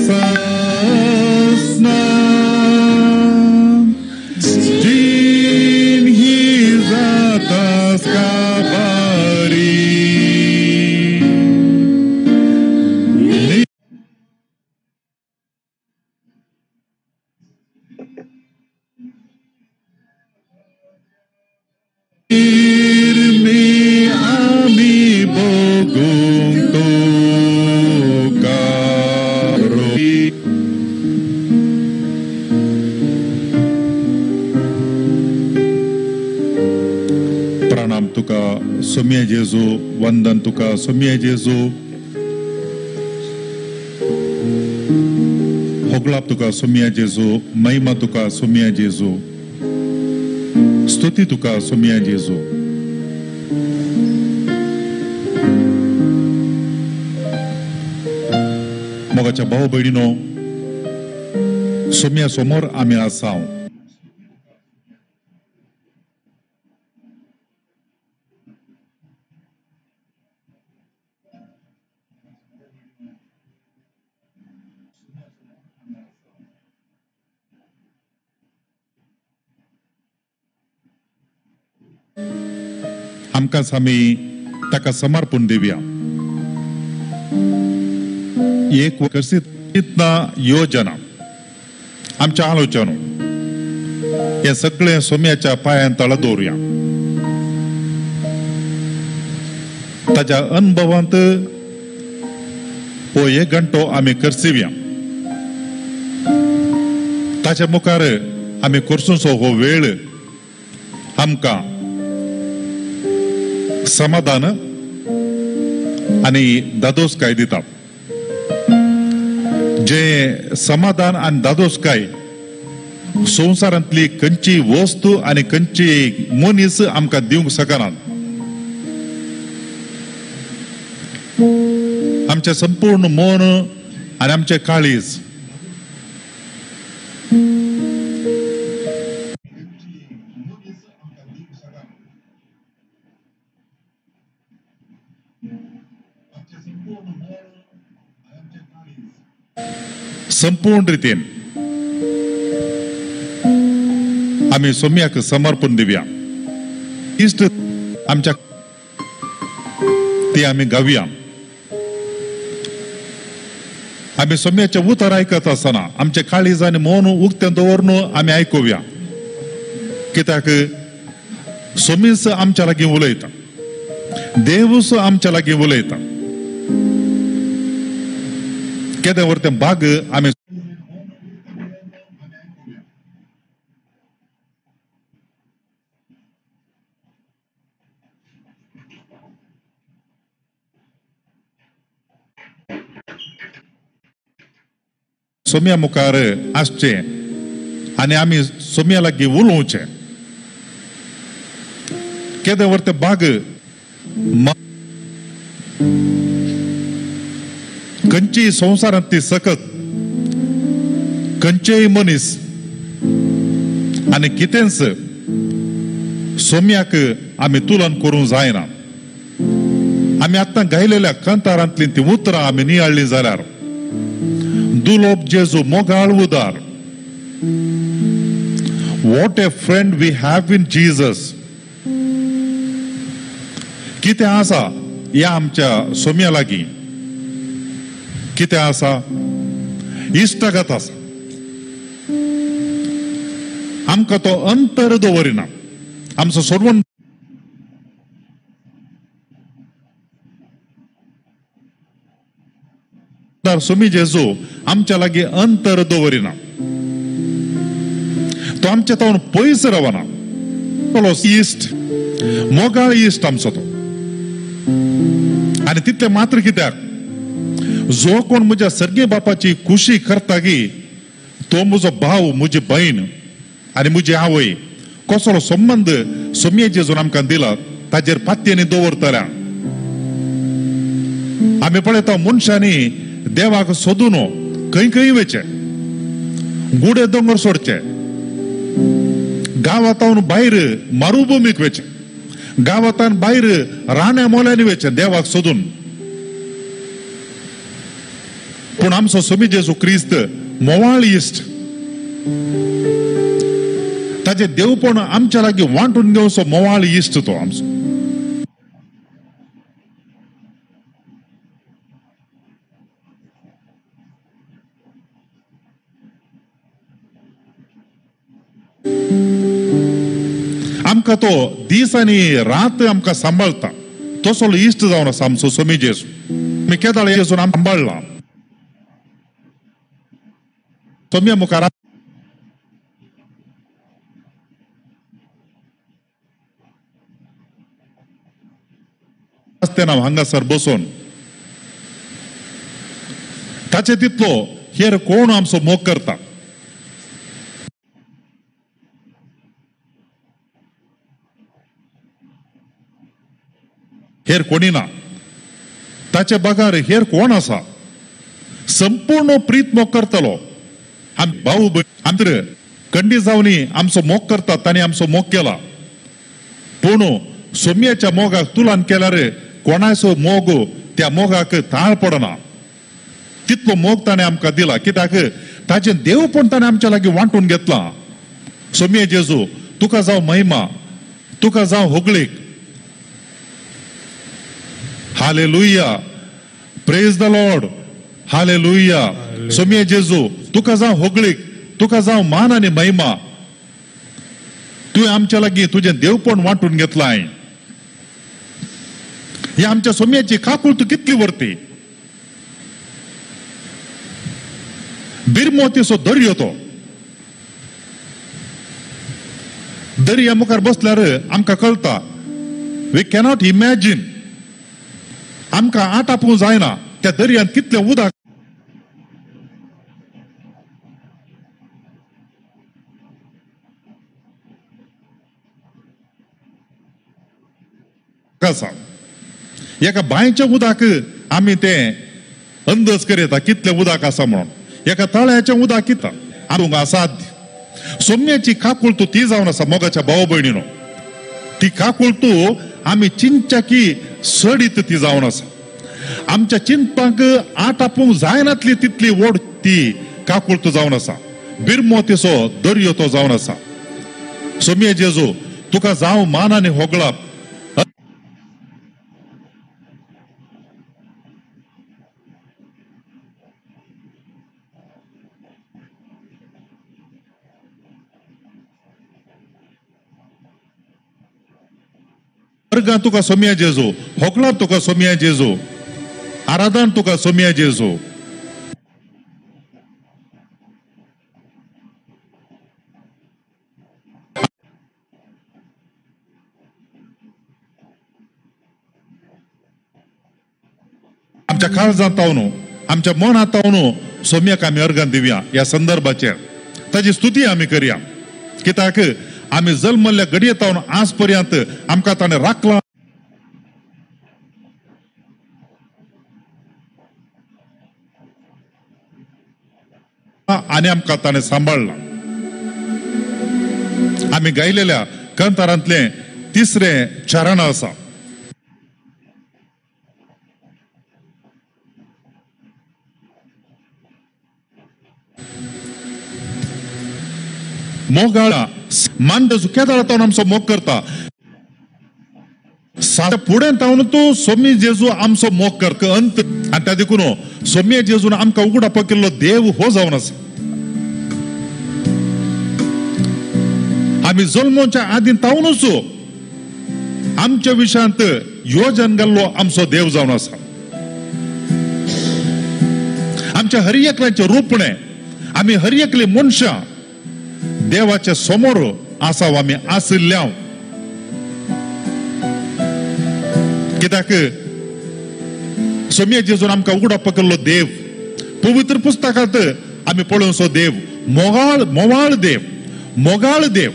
sasna din hizatas kabari Irmi ami bogum tukaro Pranam tuka somya Jesu vandan tuka somya Jesu hoglap tuka somya Jesu महिमा tuka somya Jesu स्तुति तुका सोम्या जेजू मोगाच्या भाऊ बहिणीनो सोम्या समोर आम्ही आसाव आमकांच आमी ताका समर्पण दिवया एक विकसित योजना आमच्या आलोचना हे सगळे सोम्याच्या पायां तळ दवरुया ताच्या अनुभवांत हो एक घंटो आमी करसिव्या ताच्या मुखार आमी करसूंचो हो वेळ आमकां समाधान आणि दादोसकाय दिता जे समाधान आणि दादोसकाय संवसारांतली खंयची वस्तू आणि खंयची मनीस आमकां दिवंक शकनात आमचे संपूर्ण मन आणि आमचे काळीज संपूर्ण रितीन आम्ही सोम्याक समर्पण दिवया इष्ट आमच्या ती आम्ही गावया आम्ही सोम्याचे उतर ऐकत असताना आमचे काळीज आणि मौन उक्ते दवरून आम्ही ऐकूया कित्याक सोमीस आमच्या लागी उलयता देवूस आमच्या लागी उलयता केदे वरते भाग आम्ही सोम्या मुखार आसचे आणि आम्ही सोम्या लागी उलोवचे केदे वरते भाग खंयची संवसारांतली सकत खंयचेय मनीस आणि कितेंच सोम्याक आमी तुलन करूंक जायना आमी आतां गायलेल्या कंतारांतली ती उतरां आमी नियाळ्ळी जाल्यार दुलोप जेजू मोगाळ उदार what a friend we have in Jesus कितें आसा ह्या आमच्या सोम्या लागीं कितें आसा इश्टागत आसा आमकां तो अंतर दवरिना आमचो सोडवून सोमी जेजू आमच्या लागीं अंतर दवरिना तो आमच्या तावन पयस रावना इश्ट मोगाळ इश्ट आमचो तो आनी तितले मात्र कित्याक जो कोण म्हज्या सर्गे बापाची खुशी करता गी तो म्हजो भाव म्हजी बहीण आनी म्हजी आवय कसलो संबंध सोम्ये जेजून आमकां दिला ताजेर पातयेनी दवरतल्या आमी पळयता मनशांनी देवाक सोदून खंय खंय वयचे गुडे दोंगर सोडचे गांवांतावन भायर मारुभुमीक वयचे गांवांतान भायर राण्या मोल्यांनी वयचे देवाक सोदून पूण आमचो स्वामी जेजू क्रिस्त मोवाळ इश्ट ताचे देवपण आमच्या लागीं वांटून घेवचो मोवाळ इश्ट तो आमचो. आमकां तो दीस आनी रात आमकां सांबाळटा तसो इश्ट जावन आसा आमचो स्वामी जेजू. मी केदाळ जेजून आमकां सांबाळला. स्वामी मुखार आसतना हांगासर बसून ताचे तितलो हेर कोण आमचो मोग करता. हेर कोणी ना. ताचे बगार हेर कोण आसा. संपूर्ण प्रीत मोग करतलो. भाऊ आमचे कंडी जावनी आमचो मोग करतात ताणी आमचो मोग केला. पूण सोम्याच्या मोगाक तुलान केल्यार कोणाचो मोग त्या मोगाक ताळ पडना. तितलो मोग ताणें आमकां दिला. कित्याक ताचे देवपण ताणें आमच्या लागीं वांटून घेतला. सोम्या जेजू तुका जावं महिमा, तुका जावं होगळीक. Hallelujah, praise the Lord, hallelujah. सोम्या जेजू तुका जावं होगळीक, तुका जावं मान आनी महिमा. तुवें आमच्या लागीं तुजें देवपण वांटून घेतलाय. ही आमच्या सोम्याची काकूळत कितली वर्ती. बिरमोतीचो दर्यो तो. दर्या मुखार बसल्यार आमकां कळटा. We cannot imagine. आमकां आटापूं जायना त्या दर्यांत कितलें उदक आसा. एका बांयच्या उदक आमी तें अंदाज करयता कितलें उदक आसा म्हणून. एका तळ्याचें उदक किता आमकां असाध्य. सोम्याची काकूळत ती जावन आसा मोगाच्या भाव भयणीनो. ती काकूळत आमी चिंतच्या सडीत ती जावन आसा. आमच्या चिंतपाक आटापूंक जायनातली तितली व्हड ती काकूळत जावन आसा. बिरमोतीचो दर्यो तो जावन आसा. सोम्या जेजू तुका जावं मान आनी होगळाप. वर्गां तुका सोम्या जेजू, होगळाप तुका सोम्या जेजू, आराधन तुका सोम्या जेजू. आमच्या काळजांत न्हू, आमच्या मनांत न्हू सोम्याक आमी अर्गां दिवया. ह्या संदर्भाचेर ताची स्तुती आमी करया. कित्याक आमी जल्मल्ल्या घडयेतावन आज पर्यंत आमकां ताणें राखला. आनी आमकां ताणें सांबाळला. आमी गायलेल्या कंतारांतलें तिसरें चरण आसा. मोगाळा मान जेजू केदाळांत आमचो मोग करता. फुडें तावन तूं सोमी जेजू आमचो मोग कर अंत. आनी त्या देखून सोम्या जेजून आमकां उगडापा केल्लो देव हो जावन आसा. आमी जल्मोच्या आदीं तावनूच आमच्या विशयांत योजन घाल्लो आमचो देव जावन आसा. आमच्या हर एकल्याचें रूपणें आमी हर एकली मनशां देवाच्या समोर आसाव आमी आशिल्ल्या. कित्याक सोम्या जेजून आमकां उगडापा केल्लो देव पवित्र पुस्तकांत आमी पळोवचो देव मोवाळ देव, मोगाळ देव.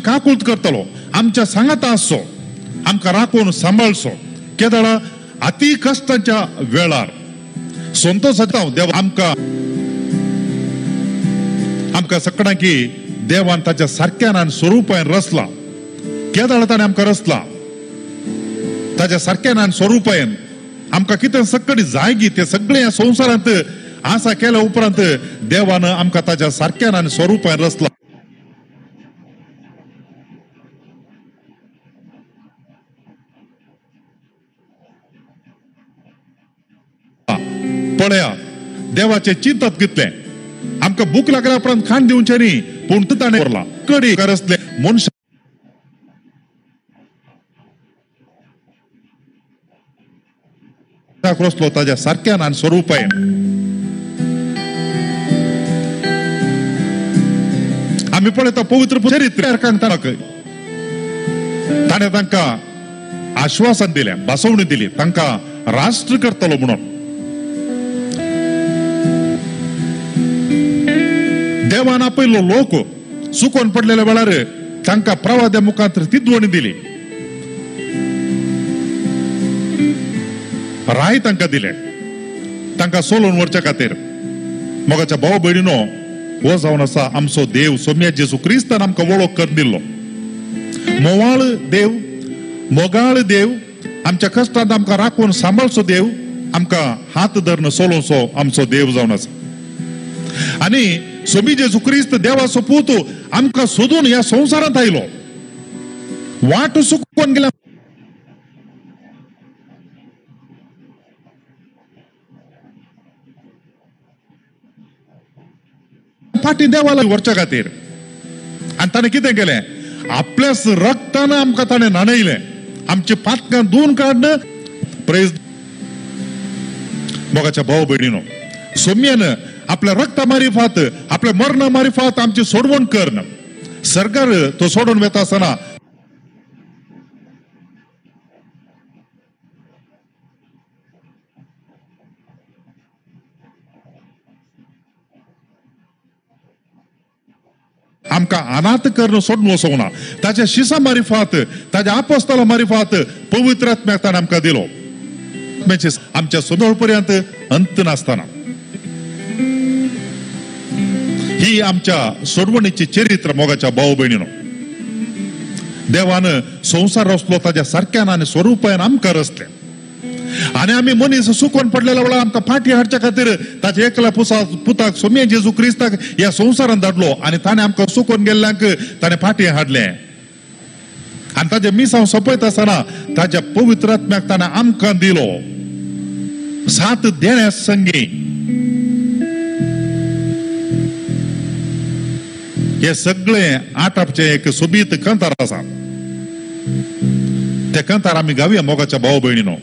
काकूळत करतलो. आमच्या सांगाता आसचो, आमकां राखून सांबाळचो. केदाळा अति कष्टाच्या वेळार संतोषाचा देव आमका सगळ्यांक देवान ताच्या सारक्यान आनी स्वरुपान रचला. केदाळ ताणें आमकां रचला ताच्या सारक्यान आनी स्वरुपान. आमकां कितें सगळी जायगी ते सगळे ह्या संवसारांत आसा केल्या उपरांत देवान आमकां ताच्या सारक्यान आनी स्वरुपान रचला. पळया देवाचे चिंतत कितले आमकां भूक लागल्या उपरांत खाण दिवचें न्ही पूण ताणें करला कडी करसले मनशाक रचलो ताच्या सारक्यान आनी स्वरुपान. आमी पळयता पवित्र चरित्र ताणें तांकां आश्वासन दिलें बसवणी दिली तांकां राष्ट्र करतलो म्हणून. देवान आपयलो लोक सुकोवन पडलेल्या वेळार तांकां प्रवाद्या मुखांतर तिदवणी दिली. राय तांकां दिले तांकां सोलोवन व्हरच्या खातीर. मोगाच्या भाव भयणीनो हो जावन आसा आमचो देव सोम्या जेजू क्रिस्तान आमकां वळख करून दिल्लो. मोवाळ देव मोगाळ देव आमच्या कश्टांत आमकां राखून सांबाळचो देव आमकां हात धरून सोलोवचो आमचो देव जावन आसा. आनी सोमी जेजू क्रिस्त देवाचो पूत आमकां सोदून ह्या संवसारांत आयलो. वाट चुकोवन गेल्या फाटी देवाला व्हरच्या खातीर. आनी ताणें कितें केलें आपल्याच रक्तान आमकां ताणें न्हाणयलें. आमची पातकां धुवन काडन प्रेज मोगाच्या भाव भयणीनो सोम्यान आपल्या रक्ता मारिफात आपल्या मरणा मारिफात आमची सोडवण करन सरकार तो सोडून वेता आसतना आमकां अनाथ करून सोडून वचोंक ना. ताच्या शिसा मारिफात ताच्या आपोस्तला मारिफात पवित्र आत्म्याक ताणें आमकां दिलो. आमच्या सोदोळ पर्यंत अंत नासतना ही आमच्या सोडवणीची चरित्र मोगाच्या भाव भयणीनो. देवान संवसार रचलो ताच्या सारक्यान आनी स्वरुपान आमकां रचले. आनी आमी मनीस सुकोवन पडलेल्या वेळार आमकां फाटी हाडच्या खातीर ताच्या एकल्या पुताक सोम्या जेजू क्रिस्ताक ह्या संवसारांत धाडलो. आनी ताणें आमकां सुकोवन गेल्ल्यांक ताणें फाटी हाडलें. आनी ताजें मिसांव सोंपयता आसतना ताच्या पवित्र आत्म्याक ताणें आमकां दिलो. 7 देण्या संगी हे सगळे आटापचे एक सोबीत कंतार आसा. ते कंतार आमी गावया मोगाच्या भाव भयणीनो.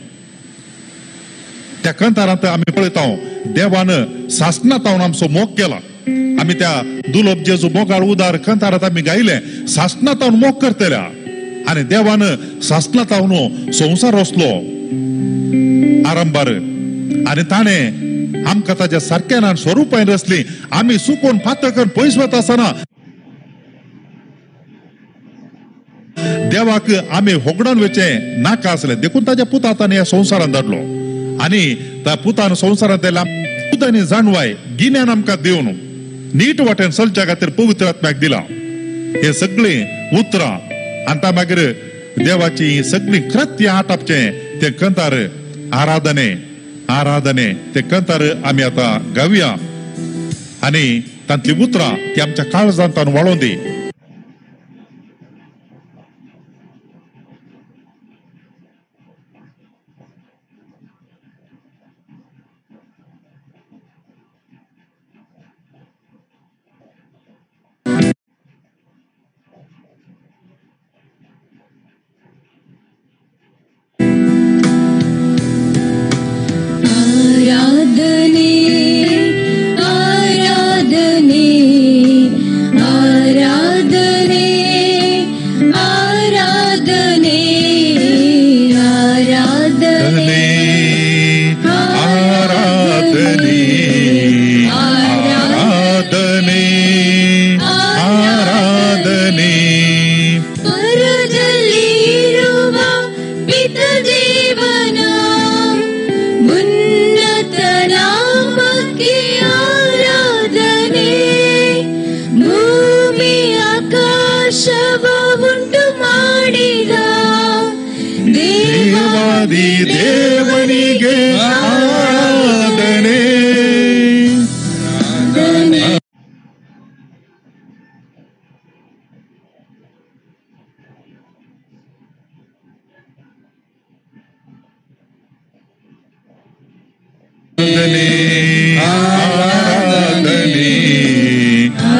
त्या कंतारांत आमी पळयता देवान सासणातावन आमचो मोग केला. आमी त्या दुलोब जेजू मोगाळ उदार कंतारांत आमी गायले सासणातावन मोग करतल्या. आनी देवान सासणातावन संवसार रचलो आरंभार. आनी ताणें आमकां ताच्या सारक्यान स्वरुपान रचली. आमी सुकोवन फातर करून पयस वता आसतना देवाक आमी होगडोन वेचें नाका आसलें. देखून ताच्या पुता ताणें ह्या संवसारांत धाडलो. आनी त्या पुतान संवसारांत येयला पुतांनी जाणवाय गिन्यान आमकां दिवन नीट वाटेन चलच्या खातीर पवित्र आत्म्याक दिला. हे सगळीं उतरां आनी ता मागीर देवाची सगळीं कृत्य आटापचें तें कंतार आराधने आराधने ते कंतार आमी आतां गावया. आनी तांतली उतरां ती आमच्या काळजांत वाळोवन दी. आराधने आराधने आराधने ದೇವಾದಿ ದೇವನಿಗೆ ಆರಾಧನೆ.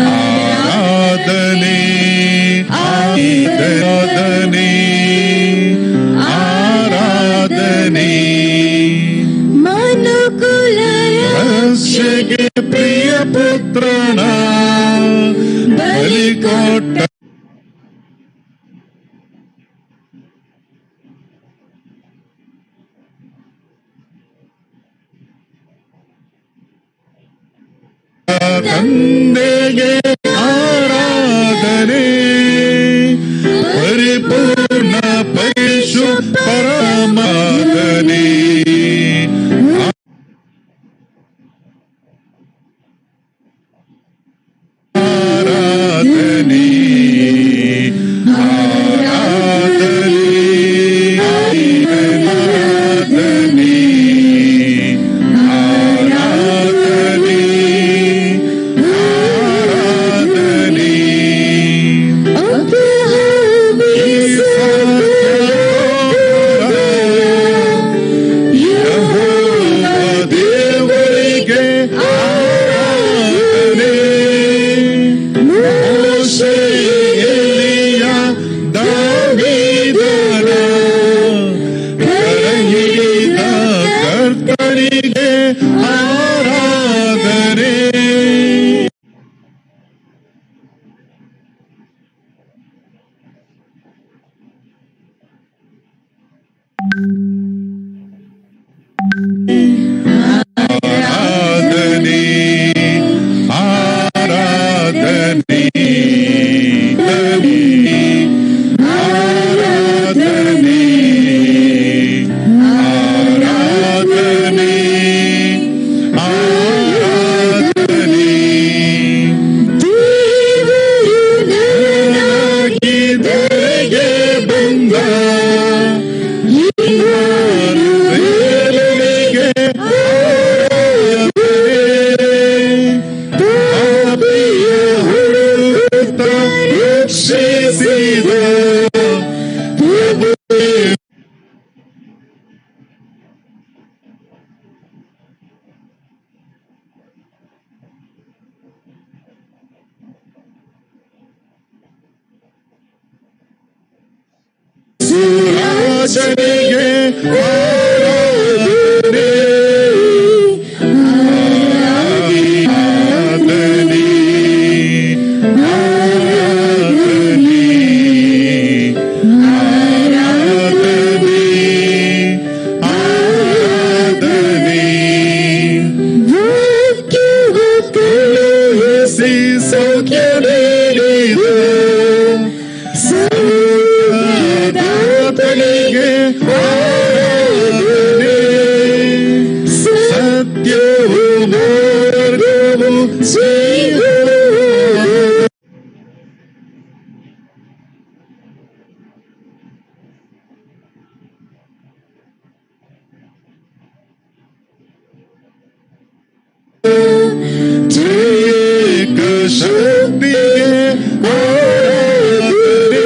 ಆರಾಧನೆ ಆರಾಧನೆ ಆರಾಧನೆ ಆರಾಧನೆ ರಕ್ಷೆಗೆ ಪ್ರಿಯ ಪುತ್ರನ ಬಲಿ ಕೊಟ್ಟ ತಂದೆಗೆ ಆರಾಧನೆ ಪರಿಪೂರ್ಣ ಪರಿಶುದ್ಧ ಪರಮಾತ್ಮನೇ. ಆರಾಧನೆ ಆರಾಧನೆ ಆರಾಧನೆ ಆರಾಧನೆ ದೇವರಿಗೆ ಆರಾಧನೆ. ಮೋಶೆ ಎಲಿಯ ದಾವೀದನ ಕರಹಿಡಿದ ಕರ್ತನಿಗೆ ಆರಾಧನೆ. ಆರಾಧನೆ ಆರಾಧನೆ ಆರಾಧನೆ ಆರಾಧನೆ ಆರಾಧನೆ ದೇವರಿಗೆ ಬಂದ ರಾಜನಿಗೆ ಆರಾಧನೆ ಆರಾಧನೆ ಆರಾಧನೆ ಆರಾಧನೆ ಆರಾಧನೆ ಕಳುಹಿಸಿ ಸೌಖ್ಯ ನೀಡಿದ ಆತನಿಗೆ ಆರಾಧನೆ. ಸತ್ಯವು ಮಾರ್ಗವು ಜೀವವು ಏಕ ಶಕ್ತಿಗೆ ಆರಾಧನೆ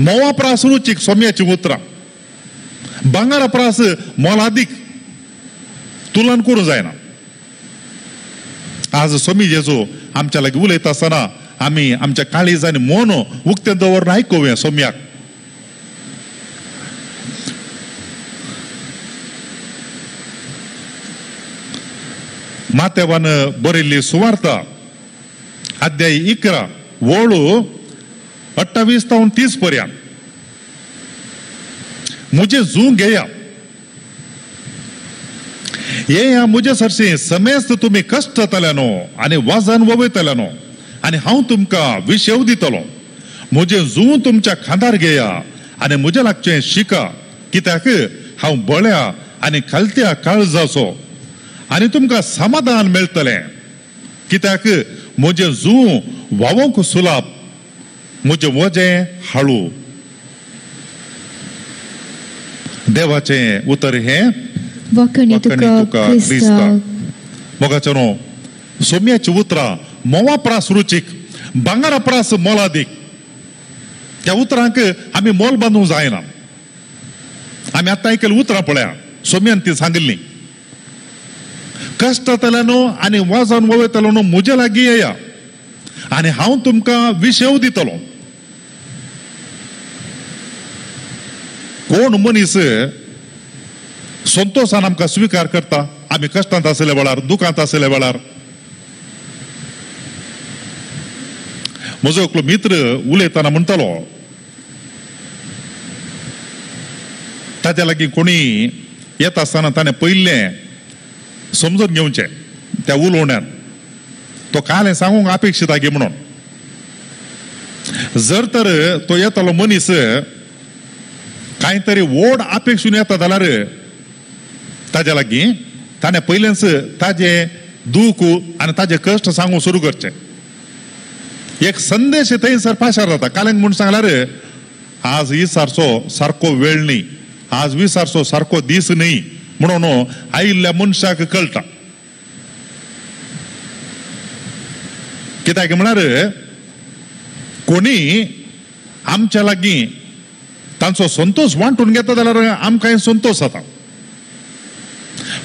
मोवा प्रास रुचीक सोम्याची उतरां भांगारा प्रास मोलादीक तुलन करूं जायना आज सोमी जेजू आमच्या लागीं उलयता आसतना आमी आमच्या काळीजांनी मन उक्तें दवरून आयकुवें सोम्याक मातेवान बरयल्ली सुवार्ता अध्याय 11 वळू 28 ते 30 पर्यंत मुझे जू घेया ये मुझे सरशी समेस्त तुम्ही कष्ट तल्यानो आणि वाजन ववयतल्यानो आणि हांव तुमकां विशेव दितलो मुझे जू तुमच्या खांदार घेया आणि मुझे लागचें शिका कित्याक हांव बळ्या आणि खालत्या काळजाचो आणि तुमकां समाधान मेळटलें कित्याक मुझे जू वावोंक सुलाप मुझे वजें हाळू देवाचें उतर हें वखणी तुका क्रिस्ता मोगाचेनो सोम्याची उतरां मोवा प्रास रुचीक भांगारा प्रास मोलादीक त्या उतरांक आमी मोल बांदूंक जायना आमी आतां आयकलें उतरां पळया सोम्यान ती सांगिल्लीं कष्ट तल्यानो आनी वाजन ववयतलो मुजे लागीं येया आनी हांव तुमकां विशेव दितलो कोण मनीस संतोषान आमकां स्विकार करता आमी कश्टांत आसले वेळार दुखांत आसले वेळार म्हजो एकलो मित्र उलयतना म्हणटालो ताच्या लागीं कोणी येता आसतना ताणें पयलें समजून घेवचें त्या उलोवण्यान तो कालें सांगूंक अपेक्षीत आगे म्हणून जर तर तो येतालो मनीस कांय तरी व्हड अपेक्षून येता जाल्यार ताच्या लागीं ताणें पयलेंच ताजें दूख आनी ताजे कश्ट सांगूंक सुरू करचें एक संदेश थंयसर पाशार जाता काल्यांक म्हूण सांगल्यार आज विसारचो सारको वेळ न्ही आज विसारचो सारको दीस न्ही म्हणून आयिल्ल्या मनशाक कळटा कित्याक म्हळ्यार कोणी आमच्या लागीं तांचो संतोष वांटून घेता जाल्यार आमकां संतोष जाता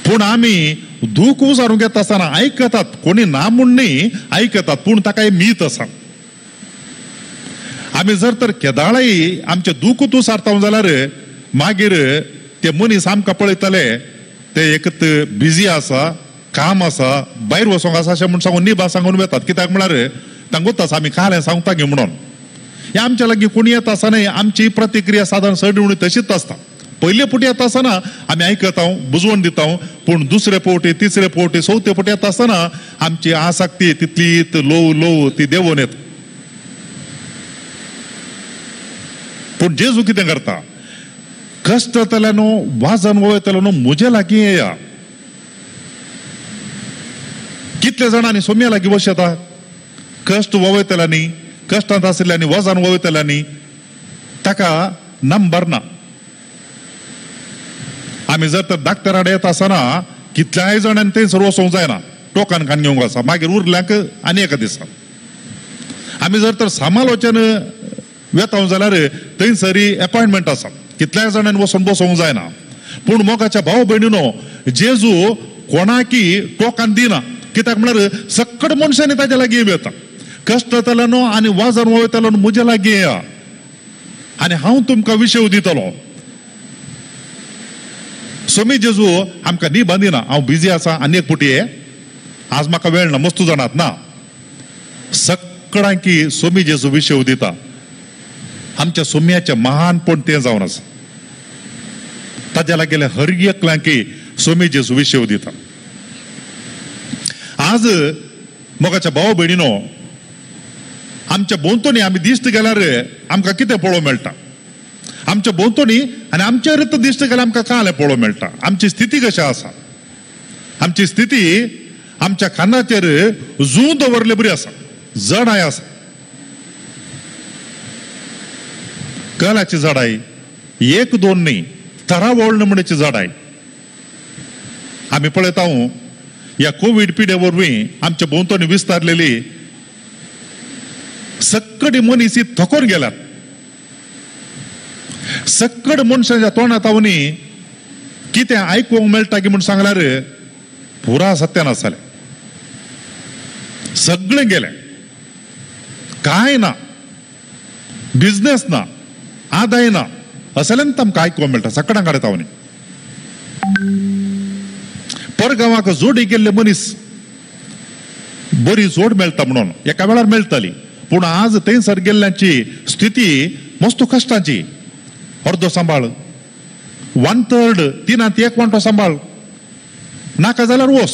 पूण आमी दूख उजारून घेता आसतना आयकतात कोणी ना म्हूण न्ही आयकतात पूण ताका मीत आसा आमी जर तर केदाळाय आमचे दूख उसारता जाल्यार मागीर ते मनीस आमकां पळयतले ते एकत बिजी आसा काम आसा भायर वचोंक आसा अशें म्हूण सांगून निभा सांगून वेतात कित्याक म्हळ्यार तांकां वता आमी कालें सांगता गे म्हणून हे आमच्या लागीं कोणी येता आसतना आमची प्रतिक्रिया सादारण सडवणी तशीच आसता पयले फावटी येता आसतना आमी आयकता बुजवण दिता पूण दुसरे फावटी तिसरे फावटी चवथे फावटी येता आसतना आमची आसक्ती तितली लोव लोव ती देंवोन येता पूण जेजू कितें करता कष्ट तल्यानो वाजन वयतलो मुजे लागीं येया कितले जाणांनी सोम्या लागीं बसता कष्ट वयतल्यांनी कष्टांत आशिल्ल्यांनी वजन वयतल्यांनी ताका नंबर ना आमी जर तर डाक्टराडे येता आसतना कितल्याय जाणांनी थंयसर वचोंक जायना टोकन कान घेवंक आसा मागीर उरल्यांक आनी एका दिसा आमी जर तर समालोचन वेता जाल्यार थंयसरी अपॉयंटमेंट आसा कितल्याय जाणांनी वचून बसोंक जायना पूण मोगाच्या भाव भयणीनो जेजू कोणाकी टोकन दिना कित्याक म्हळ्यार सक्कड मनशांनी ताच्या लागीं येता कष्ट तल्यानो आनी वाजन वयतलो मुजे लागीं येया आनी हांव तुमकां विशेव दितलो सोमी जेजू आमकां न्ही बांदिना हांव बिजी आसा आनी एक पुटी आज म्हाका वेळ ना मस्तू जाणात ना सक्कडांकी सोमी जेजू विशेव दिता आमच्या सोम्याचें महानपण तें जावन आसा ताच्या लागीं हर एकल्यांकी सोमी जेजू विशेव दिता आज मोगाच्या भाव भयणीनो आमच्या भोंवतणी आमी दिश्ट गेल्यार आमकां कितें पळोवंक मेळटा आमच्या भोंवतणी आनी आमच्या रित दिश्ट गेल्यार आमकां कालें पळोवंक मेळटा आमची स्थिती कशी आसा आमची स्थिती आमच्या खांदाचेर जू दवरले बरी आसा जडाय आसा कलाची जडाय एक दोन न्ही तरावळ नमुन्याची जडाय आमी पळयता ह्या कोविड पिडे वरवीं आमच्या भोंवतणी विस्तारलेली सक्कडी मनीस थकोन गेल्यात सक्कड मनशाच्या तोंडात आवनी कितें आयकूंक मेळटा की म्हूण सांगल्यार पुरा सत्यान आसलें. सगळें गेलें, कांय ना, बिझनेस ना, आदाय ना, असलें तांकां आयकूंक मेळटा सकाळां काडत आवनी. परगांवाक जोडी गेल्ले मनीस बरी जोड मेळटा म्हणून एका वेळार मेळटली, पूण आज थंयसर गेल्ल्यांची स्थिती मस्त कश्टाची. अर्दो सांबाळ, 1/3, 3/1 वांटो सांबाळ नाका जाल्यार वस,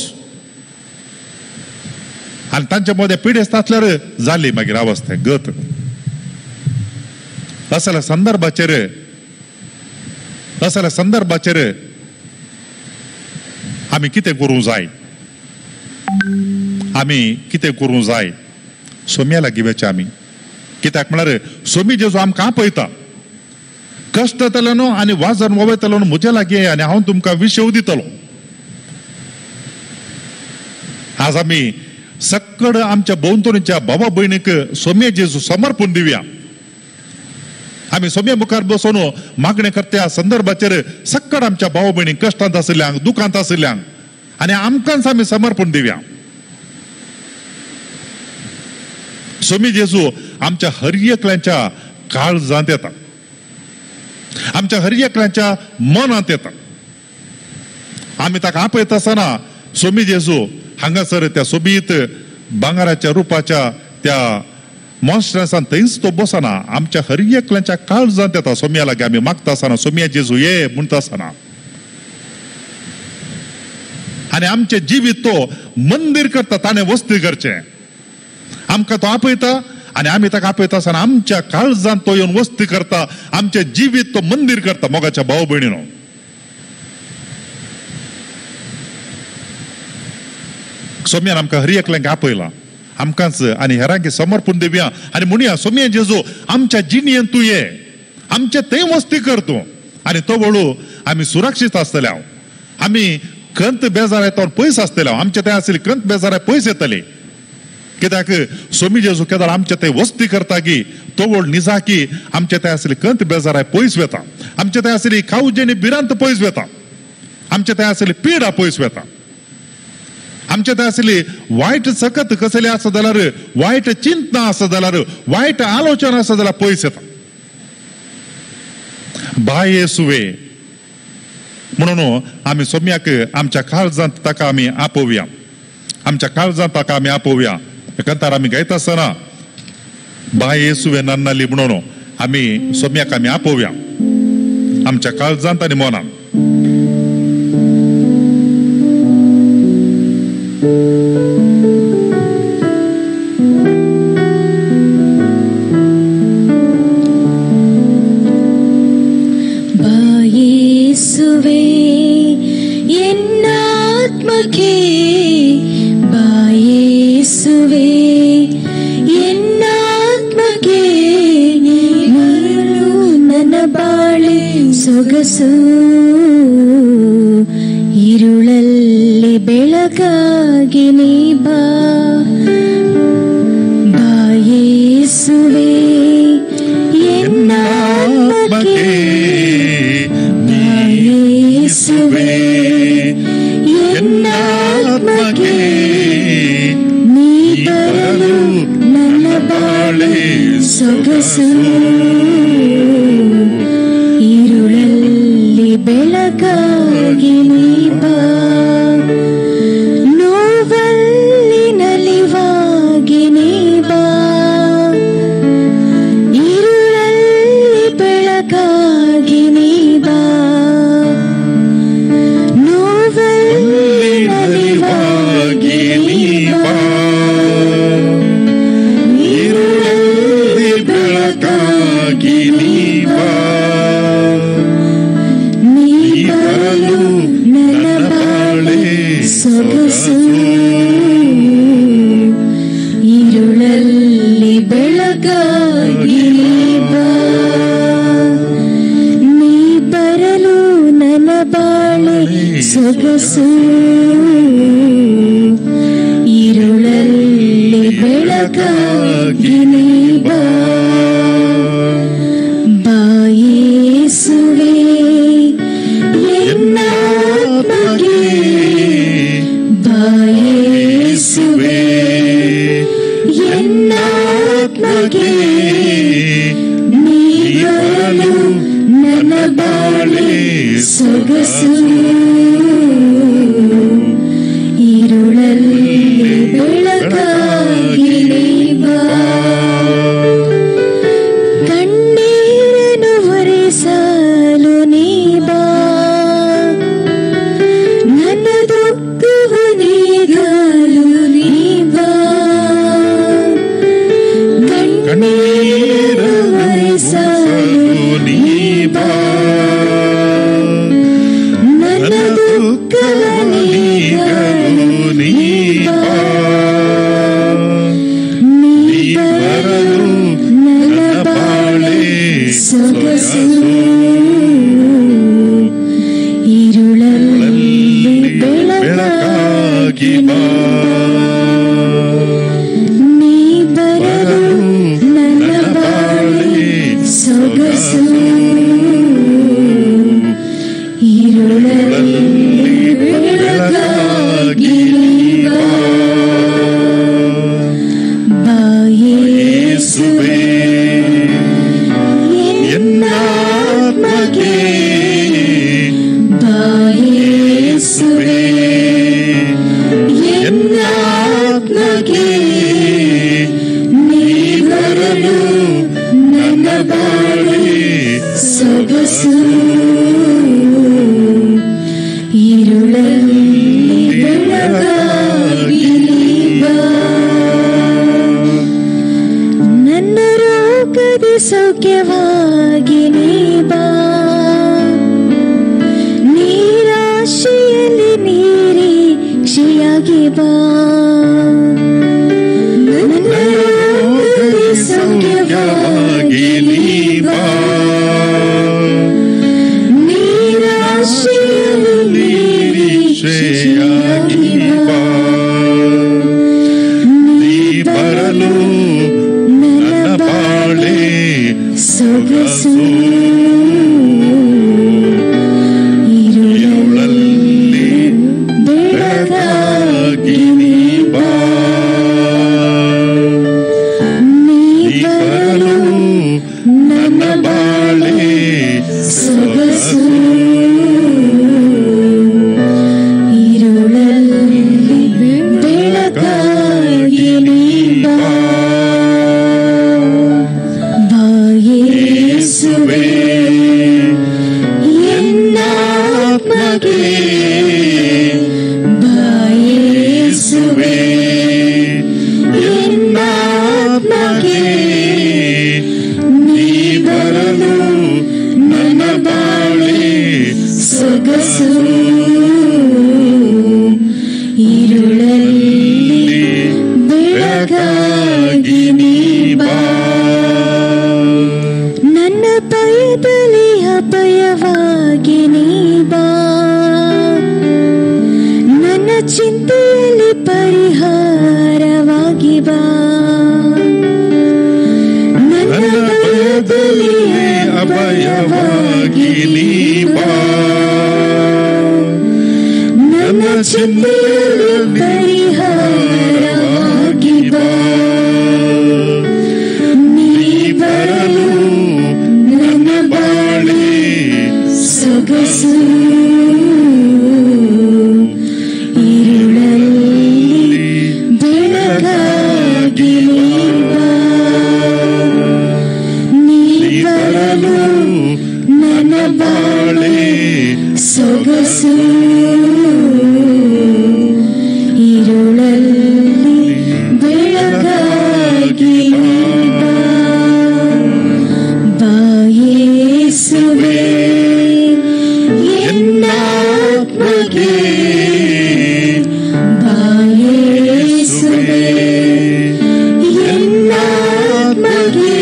आनी तांच्या मदें पिडेस्त आसल्यार जाली मागीर अवस्था गत. असल्या संदर्भाचेर आमी कितें करूं जाय, आमी कितें करूं जाय. सोम्या लागीं वचचें आमी, कित्याक म्हळ्यार सोमी जेजू आमकां आपयता. कश्ट जातलो न्हू आनी वाजन वोवयतलो न्हू म्हज्या लागीं, आनी हांव तुमकां विशेव दितलो. आज आमी सक्कड आमच्या भोंवतणीच्या भावा भयणीक सोम्या जेजू समर्पण दिवया. आमी सोम्या मुखार बसून मागणें करता ह्या संदर्भाचेर सक्कड आमच्या भावा भयणीक कश्टांत आशिल्ल्यांक, दुखांत आशिल्ल्यांक, आनी आमकांच आमी समर्पण दिवया. सोमी जेजू आमच्या हर एकल्याच्या काळजांत येता, आमच्या हर एकल्याच्या मनांत येता. आमी ताका आपयता आसतना सोमी जेजू हांगासर त्या सोबीत भांगाराच्या रुपाच्या त्या मॉन्स्ट्रन्सान थंयच तो बसना, आमच्या हर एकल्याच्या काळजांत येता. सोम्या लागीं आमी मागता आसतना सोम्या जेजू ये म्हणटा आसतना, आनी आमचे जिवीत तो मंदीर करता, ताणें वस्ती करचें. आमकां तो आपयता आनी आमी ताका आपयता आसतना आमच्या काळजांत तो येवन वस्ती करता, आमचे जिवीत तो मंदीर करता. मोगाच्या भाव भयणीनो, सोम्यान आमकां हर एकल्यांक आपयला, आमकांच आनी हेरांक समर्पण दिवया आनी म्हणुया सोम्या जेजू आमच्या जिणयेंत तूं ये, आमचे थंय वस्ती कर तूं, आनी तो वळू आमी सुरक्षीत आसतले. आमी कंत बेजार येता पयस आसतले, आमचे थंय आसली कंत बेजार पयस येतली. कित्याक सोमी जेजू केदार आमचे थंय वस्ती करता की तो वळ निजा की आमचे थंय आसली कंत बेजाराय पयस वेता, आमचे थंय आसली खावजेनी भिरांत पयस वेता, आमचे थंय आसली पिडा पयस वेता, आमचे थंय आसली वायट सकत कसली आसा जाल्यार, वायट चिंतना आसा जाल्यार, वायट आलोचना आसा जाल्यार पयस येता. बाय येसुवे म्हणून आमी सोम्याक आमच्या काळजांत ताका आमी आपोवया, आमच्या काळजांत ताका आमी आपोवया. एकांतार आमी गायता आसतना बाय येसुवे नान्नाली म्हणून आमी सोम्याक आमी आपोवया आमच्या काळजांत आनी मनांत. ಬಾಯೇಸುವೆ ಎನ್ನಾತ್ಮಕ್ಕೆ, ಬಾಯೇಸುವೆ ಎನ್ನಾತ್ಮಕ್ಕೆ, ಮರಳು ನನ್ನ ಬಾಳೆ ಸೊಗಸು, ഇരുളಲ್ಲಿ ಬೆಳಕಾಗಿ ನೀ ಬಾ. ಬಾಯೇಸುವೆ ಎನ್ನಾತ್ಮಕ್ಕೆ, ಬಾಯೇಸುವೆ ಎನ್ನಾತ್ಮಕ್ಕೆ, ನೀ ಬರಲು ನನ್ನ ಬಾಳೆ ಸೊಗಸು, ഇരുಳಲ್ಲಿ ಬೆಳಕಾಗಿ ನೀ ಬಾ. ನೋವಲ್ಲಿ ನಲಿವಾಗಿ ನೀ ಬಾ, ഇരുಳಲ್ಲಿ ಬೆಳಕಾಗಿ ನೀ ಬಾ. ನೋವಲ್ಲಿ ನಲಿವಾಗಿ ನೀ ಬಾ, ഇരുಳಲ್ಲಿ ಬೆಳಕಾಗಿ ನೀ ಬಾ. ಸೊಗಸು, ഇരുಳಲ್ಲಿ ಬೆಳಕಾಗಿ ನೀ ಬಾ. ನೀ ಬರಲು ನನ್ನ ಬಾಳೆ ಸೊಗಸು, ഇരുಳಲ್ಲಿ ಬೆಳಕಾಗಿ ನೀ ಬಾ. ಬಾಯೇಸು ಬಾಳೆ ಸೊಗಸು ഇരുളಲ್ಲಿ ಬೆಳಕಾಗಿ ನೀ ಬಾ ಕಣ್ಣೀರನ್ನು ಒರೆಸಲು ನೀ ಬಾ ನನ್ನ ದುಃಖವು ನೀಗಲು ನೀ ಬಾ ಕಣ್ಣೀರನ್ನು ಒರೆಸಲು ನೀ ಬಾ ನನ್ನ ದುಃಖವ ನೀಗಲು ನೀ ಬಾ ನೀ ಬರಲು ನನ್ನ ಬಾಳೆ ಸೊಗಸು ഇരുളಲ್ಲಿ ಬೆಳಕಾಗಿ ಬಾ ನೀ ಬರಲು ನನ್ನ ಬಾಳೆ ಸೊಗಸು ഇരുളಲ್ಲಿ ಬೆಳಕಾಗಿ ಬಾ ಬಾ ಯೇಸುವೇ ಎನ್ನಾತ್ಮಕ್ಕೆ ಬಾ ಯೇಸುವೇ ಎನ್ನಾತ್ಮಕ್ಕೆ ನೀ ಬರಲು ನನ್ನ ಬಾಳೆ ಸೊಗಸು ഇരുളಲ್ಲಿ ಬೆಳಕಾಗಿ ಬಾ ನನ್ನ ರೋಗದ ಸೌಖ್ಯವಾಗಿ ನೀ ಬಾ ನಿರಾಶೆಯಲ್ಲಿ ನಿರೀಕ್ಷೆಯಾಗಿ ಬಾ ನನ್ನ ರೋಗದ ಸೌಖ್ಯವಾಗಿ ನೀ ಬಾ ನಿರಾಶೆಯಲ್ಲಿ ನಿರೀಕ್ಷೆಯಾಗಿ ಬಾ ನೀ ಬರಲು ನನ್ನ ಬಾಳೆ ಸೊಗಸು ഇരുളಲ್ಲಿ ಬೆಳಕಾಗಿ ನೀ ಬಾ ನೀ ಬರಲು ನನ್ನ ಬಾಳೆ ಸೊಗಸು ഇരുളಲ್ಲಿ ಬೆಳಕಾಗಿ ನೀ ಬಾ ಬಾ ಯೇಸುವೇ ಎನ್ನಾತ್ಮಕ್ಕೆ ಬಾ ಯೇಸುವೇ ಎನ್ನಾತ್ಮಕ್ಕೆ ನೀ ಬರಲು ನನ್ನ ಬಾಳೆ ಸೊಗಸು ഇരുളಲ್ಲಿ ಬೆಳಕಾಗಿ ನೀ ಬಾ ನನ್ನ ಭಯದಲ್ಲಿ ಅಭಯವಾಗಿ ನೀ ಬಾ ನನ್ನ ಚಿಂತೆಯಲ್ಲಿ ಪರಿಹಾರವಾಗಿ ಬಾ ನನ್ನ ಭಯದಲ್ಲಿ ಅಭಯವಾಗಿ ನೀ ಬಾ ನನ್ನ ಚಿಂತೆಯಲ್ಲಿ ಪರಿಹಾರವಾಗಿ ಬಾ ನೀ ಬರಲು ನನ್ನ ಬಾಳೆ ಸೊಗಸು ഇരുളಲ್ಲಿ ಬೆಳಕಾಗಿ ಬಾ ನೀ ಬರಲು ನನ್ನ ಬಾಳೆ ಸೊಗಸು ഇരുളಲ್ಲಿ ಬೆಳಕಾಗಿ ಬಾ ಬಾ ಯೇಸುವೇ ಎನ್ನಾತ್ಮಕ್ಕೆ ಬಾ ಯೇಸುವೇ ಎನ್ನಾತ್ಮಕ್ಕೆ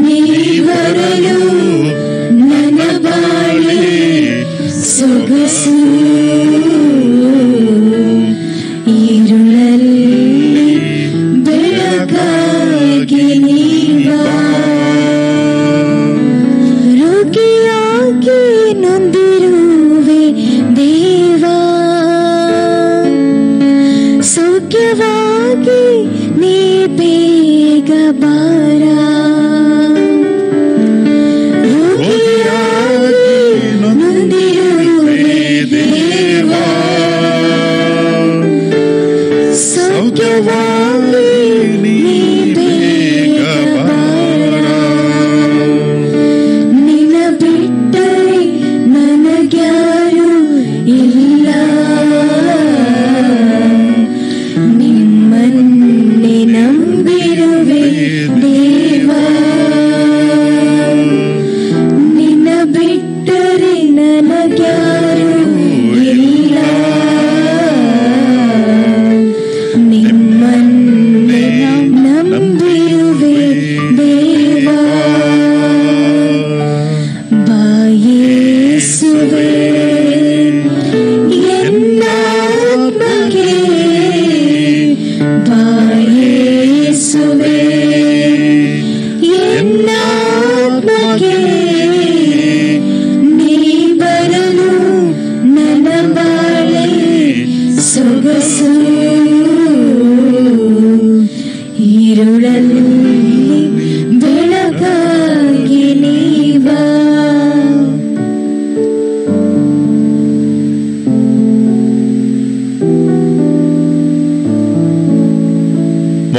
ನೀ ಬರಲು ನನ್ನ ಬಾಳೆ ಸೊಗಸು ഇരുളಲ್ಲಿ ಬೆಳಕಾಗಿ ನೀ ಬಾ ರೋಗಿಯಾಗಿ ನೊಂದಿರುವೆ ದೇವಾ ಸೌಖ್ಯವಾಗಿ ನೀ ಬೇಗ ಬಾರ ರೋಗಿಯಾಗಿ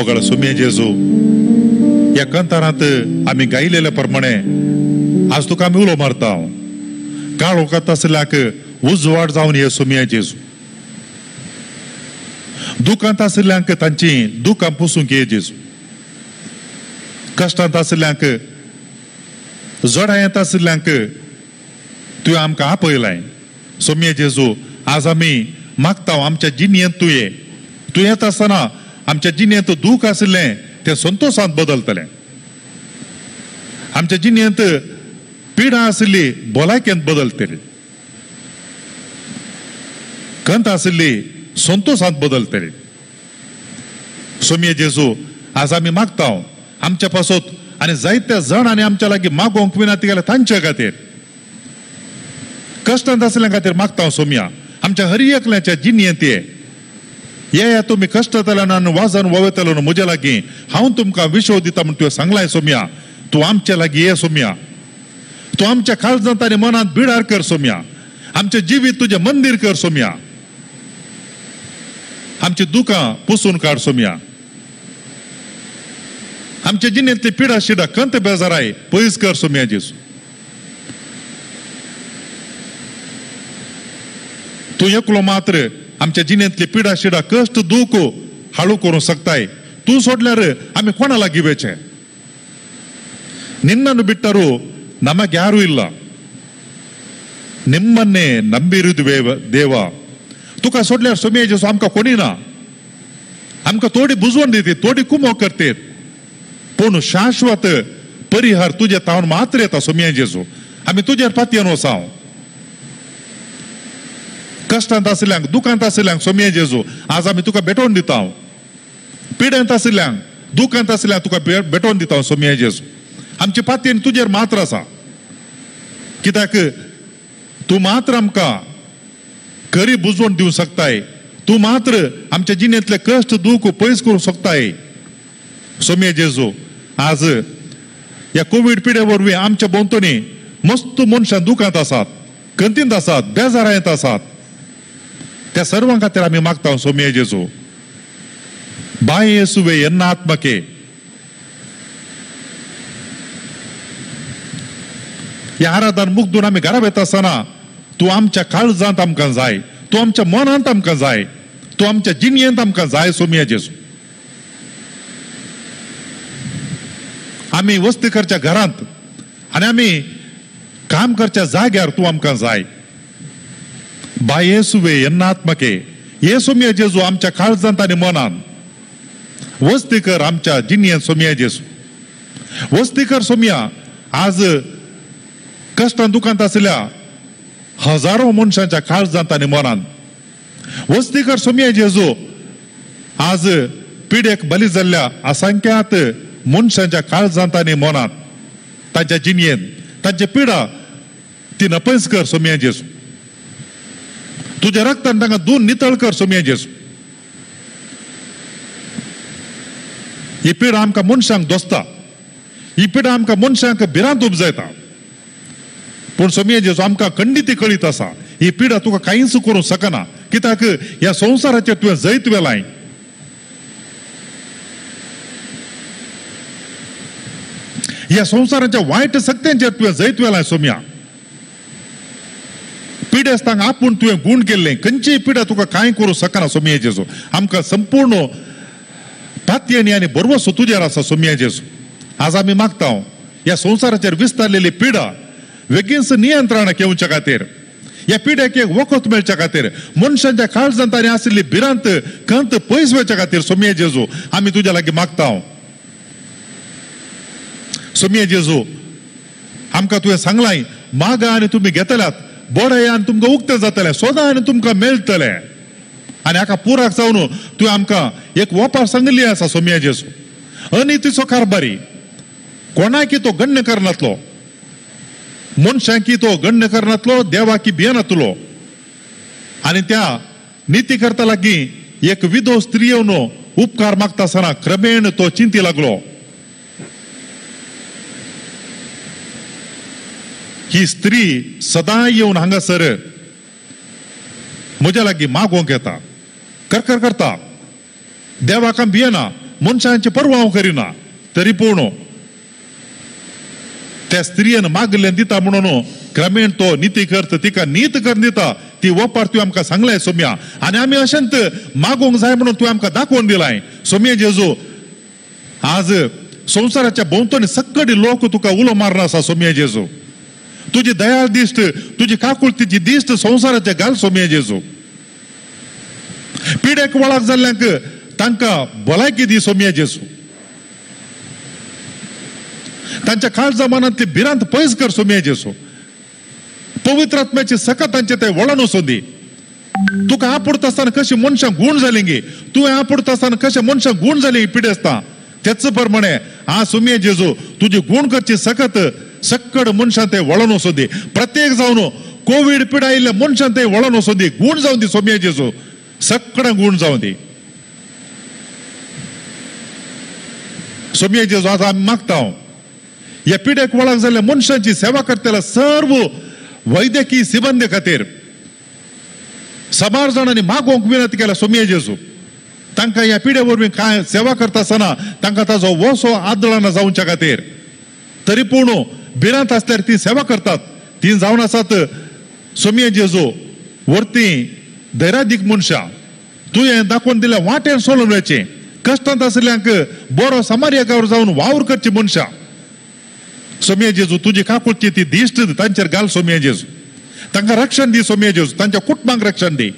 मोगळ सोम्या जेजू या कंतारांत आम्ही गायलेल्या प्रमाणे आज तुका आम्ही उलो मारता काळ वखत असल्याक उजवाड जावन ये सोम्या जेजू दुखांत असल्यांक तांची दुखां पुसूंक ये जेजू कश्टांत असल्यांक जडायंत असल्यांक तुवें आमकां आपयलाय सोम्या जेजू आज आमी मागता आमच्या जिणेंत तूं येत आसतना आमच्या जिणेंत दूख आसलें तें संतोशांत बदलतलें आमच्या जिणेंत पिडा आसली भलायकेंत बदलतली कंत आसली संतोशांत बदलतली सोम्या जेजू आज आमी मागता आमच्या पासत आनी जायत्या जाणांनी आमच्या लागीं मागोवंक विनंती केल्या तांचे खातीर कश्टांत आसल्या खातीर मागता सोम्या आमच्या हर एकल्याच्या जिणेंत ये तुम्ही कश्टांतल्यान वाजन ववेतलो म्हज्या लागीं हांव तुमकां विश्व दिता म्हण तुवें सांगलाय सोम्या तूं आमच्या लागीं ये सोम्या तूं आमच्या काळजांत आनी मनांत बिडार कर सोम्या आमचें जिवीत तुजें मंदीर कर सोम्या आमची दुखां पुसून काड सोम्या आमच्या जिणेंतली पिडा शिडा कंत बेजाराय पयस कर सोम्या जेजू तूं एकलो मात्र आमच्या जिणेंतली पिडा शिडा कश्ट दूख हाळू करूंक शकताय तूं सोडल्यार आमी कोणा लागीं वेचे ನಿನ್ನನ್ನು ಬಿಟ್ಟರೂ ನಮಗೆ ಯಾರೂ ಇಲ್ಲ ನಿಮ್ಮನ್ನೇ ನಂಬಿರುದುವೆ ದೇವ तुका सोडल्यार सोम्या जेजू आमकां कोणी ना आमकां थोडी बुजवण दिते थोडी कुमो करतेत पूण शाश्वत परिहार तुजे तावन मात्र येता सोम्या जेजू आमी तुजेर पातयेन वसाव कश्टांत आसल्यांक दुखांत आसल्यांक सोम्या जेजू आज आमी तुका भेटोवन दिता पिड्यांत आसल्यांक दुखांत आसल्यांक तुका भेटोवन दिता सोम्या जेजू आमची पातयेन तुजेर मात्र आसा कित्याक तूं मात्र आमकां खरी बुजवण दिवंक शकताय तूं मात्र आमच्या जिणेंतले कश्ट दूख पयस करूंक शकताय सोम्या जेजू आज ह्या कोवीड पिड्या वरवीं आमच्या भोंवतणी मस्त मनशां दुखांत आसात कंतींत आसात बेजारायेंत आसात त्या सर्वां खातीर आमी मागता सोम्या जेजू बाय येसुवे एन्न आत्मके ह्या आराधन मुग्धून आमी घरा येता आसतना तूं आमच्या काळजांत आमकां जाय तूं आमच्या मनांत आमकां जाय तूं आमच्या जिणेंत आमकां जाय सोम्या जेजू आमी वस्ती करच्या घरांत आनी आमी काम करच्या जाग्यार तूं आमकां जाय बाय येसुवे एन्न आत्मके हे सोम्या जेजू आमच्या काळजांत आनी मनांत वस्ती कर आमच्या जिणेंत सोम्या जेजू वस्ती कर सोम्या आज कश्टांत दुखांत आसल्या हजारो मनशांच्या काळजांत आनी मनांत वस्ती कर सोम्या जेजू आज पिडेक बली जाल्ल्या असंख्यात मनशांच्या काळजांत आनी मनांत तांच्या जिणेंत तांची पिडा ती नपयस कर सोम्या जेजू तुज्या रक्तान तांकां धुवन नितळ कर सोम्या जेजू ही पिडा आमकां मनशांक दोसता ही पिडा आमकां मनशांक भिरांत उपजयता पूण सोम्या जेजू आमकां खंडीत कळीत आसा ही पिडा तुका कांयच करूंक शकना कित्याक ह्या संवसाराचेर तुवें जैत वेलाय ह्या संवसाराच्या वायट शक्त्यांचेर तुवें जैत वेलाय सोम्या पिड्यास्तांक आपूण तुवें गूण केल्लें खंयचीय पिडा तुका कांय करूंक शकना सोम्या जेजू आमकां संपूर्ण पातयेनी आनी बरवसो तुजेर आसा सोम्या जेजू आज आमी मागता ह्या संवसाराचेर विस्तारलेली पिडा वेगीनच नियंत्रणाक येवच्या खातीर ह्या पिड्याक एक वखद मेळच्या खातीर मनशांच्या काळजांत आनी आशिल्ली भिरांत कंत पयस वयच्या खातीर सोम्या जेजू आमी तुज्या लागीं मागता सोम्या जेजू आमकां तुवें सांगलाय मागा आनी तुमी घेतल्यात बोडय आनी तुमकां उक्तें जातलें सोदा आनी तुमकां मेळटलें आनी हाका पुराक जावन तुवें आमकां एक वपार सांगली आसा सोम्या जेजू अनितीचो कारभारी कोणाकी तो गण्य करनातलो मनशांकी तो गण्य करनातलो देवाकी भियेनातलो आनी त्या नीती करता लागीं एक विधो स्त्री येवन उपकार मागता आसतना क्रमेण तो चिंती लागलो ही स्त्री सदां येवन हांगासर म्हज्या लागीं मागोवंक येता करता देवाक भियेना मनशांची पर्वा हांव करिना तरी पूण त्या स्त्रियेन मागल्लें दिता म्हणून क्रमेण तो निती करता तिका नीत कर दिता ती वपार तुवें आमकां सांगलें सोम्या आनी आमी अशेंत मागोवंक जाय म्हणून तुवें आमकां दाखोवन दिलाय सोम्या जेजू आज संवसाराच्या भोंवतणी सक्कडी लोक तुका उलो मारना आसा सोम्या जेजू तुजी दयाळ दिश्ट तुजी काकुळतीची दिश्ट संवसाराचे घाल सोम्या जेजू पिडेक वळख जाल्ल्यांक तांकां भलायकी दी सोम्या जेजू तांच्या काळजा मनांतली भिरांत पयस कर सोम्या जेजू पवित्र आत्म्याची सकत तांचे ते वळण वचून दी तुका आपडता आसतना कशी मनशां गूण जालीं गे तुवें आपडता आसतना कशें मनशां गूण जालीं पिडेस्तां तेच प्रमाणे आ सोम्या जेजू तुजी गूण करची सकत सक्कड मनशां ते वळण वचून दी प्रत्येक जावन कोविड पिडा आयिल्ल्या मनशां ते वळण वचून दी गूण जावन दी सोम्या जेजू सक्कडां गूण जावन दी सोम्या जेजू आज आमी मागता ह्या पिडेक वळख जाल्ल्या मनशांची सेवा करतल्या सर्व वैद्यकीय सिबंदी खातीर समार जाणांनी मागोवंक विनंती केल्या सोम्या जेजू तांकां ह्या पिडे वरवीं काय सेवा करता आसतना तांकां ताजो वसो आदळना जावच्या खातीर तरी पूण भिरांत आसल्यार ती सेवा करतात ती जावन आसात सोम्या जेजू वर्ती धैर्यादीक मनशां तुवें दाखोवन दिल्या वाटेर सोलून वचचें कश्टांत आसल्यांक बरो समार्य गांवार जावन वावर करची मनशां सोम्या जेजू तुजी काकुळची ती दिश्ट तांचेर घाल सोम्या जेजू तांकां रक्षण दी सोम्या जेजू तांच्या कुटुंबांक रक्षण दी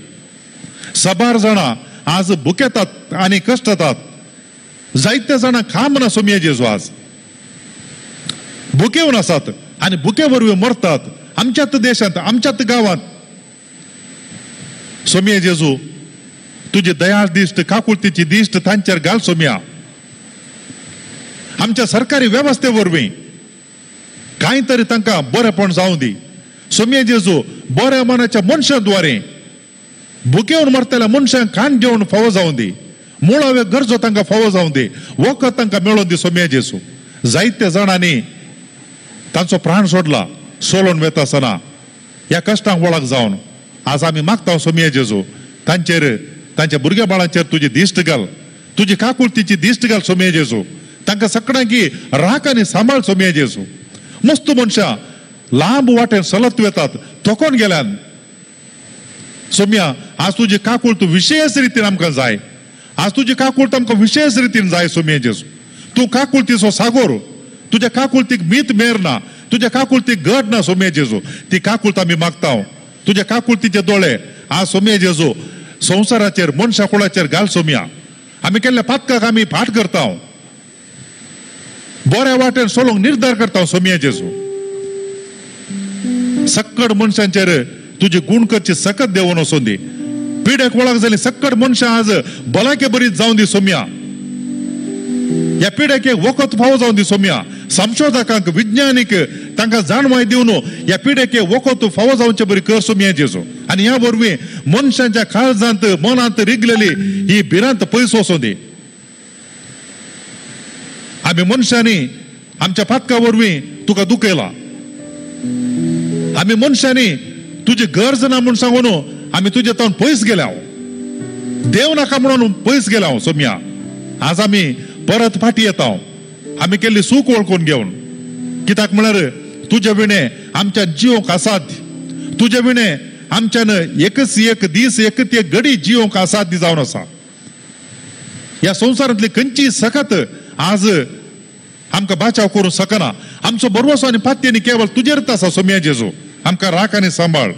सबार जाणां आज भुकेतात आनी कश्ट जातात जायत्या जाणां काम ना सोम्या जेजू आज भुकेवन आसात आनी भुके वरवीं मरतात आमच्याच देशांत आमच्याच गांवांत सोम्या जेजू तुजी दयाळ दिश्ट काकुळतीची दिश्ट तांचेर घाल सोम्या आमच्या सरकारी वेवस्थे वरवीं कांय तरी तांकां बरेपण जावं दी सोम्या जेजू बऱ्या मनाच्या मनशांद्वारे भुकेवन मरतल्या मनशांक खाण जेवण फावो जावं दी मुळावे गरजो तांकां फावो जावं दी वखद तांकां मेळोवन दी सोम्या जेजू जायत्या जाणांनी तांचो प्राण सोडला सोलून वेता आसतना ह्या कश्टांक वळख जावन आज आमी मागता सोम्या जेजू तांचेर तांच्या भुरग्या बाळांचेर तुजी दिश्ट घाल तुजी काकुळतीची दिश्ट घाल सोम्या जेजू तांकां सगळ्यांकी राख आनी सांबाळ सोम्या जेजू मस्त मनशां लांब वाटेन चलत वेतात थकोन गेल्यान सोम्या आज तुजी काकुळत विशेष रितीन आमकां जाय आज तुजी काकुळत आमकां विशेष रितीन जाय सोम्या जेजू तूं काकुळतीचो सागोर तुज्या काकुळतीक मीत मेरना तुज्या काकुळतीक घट ना सोम्या जेजू ती काकुळत आमी मागता तुज्या काकुळतीचे दोळे आज सोम्या जेजू संवसाराचेर मनशा कुळाचेर घाल सोम्या आमी केल्ल्या पातकाक आमी फाट करता बऱ्या वाटेन सोलोंक निर्धार करता सोम्या जेजू सक्कड मनशांचेर तुजी गुण करची सकत देवून वचून दी पिडेक वळख जाली सक्कड मनशां आज भलायके बरी जावन दी सोम्या ह्या पिडेक एक वखद फावो जावन दी सोम्या संशोधकांक विज्ञानीक तांकां जाणवाय दिवन ह्या पिडेक एक वखद फावो जावचे बरी कर सोम्या जेजू आनी ह्या वरवीं मनशांच्या काळजांत मनांत रिगलेली ही भिरांत पयस वचून दी आमी मनशांनी आमच्या पातका वरवीं तुका दुखयला आमी मनशांनी तुजी गरज ना म्हूण सांगून आमी तुजे तावन पयस गेल्या देव नाका म्हणून पयस गेल्या सोम्या आज आमी परत फाटी येता आमी केल्ली सूख वळखून घेवन कित्याक म्हळ्यार तुजे विणे आमच्या जिवोंक आसाद तुजे विणे आमच्यान एकच एक दीस एकच एक घडी जिवोंक आसाद जावन आसा ह्या संवसारांतली खंयची सकत आज आमकां बाचाव करूं सकना आमचो बरवसो आनी पात्यांनी केवळ तुजेरच आसा सोम्या जेजू आमकां राख आनी सांबाळ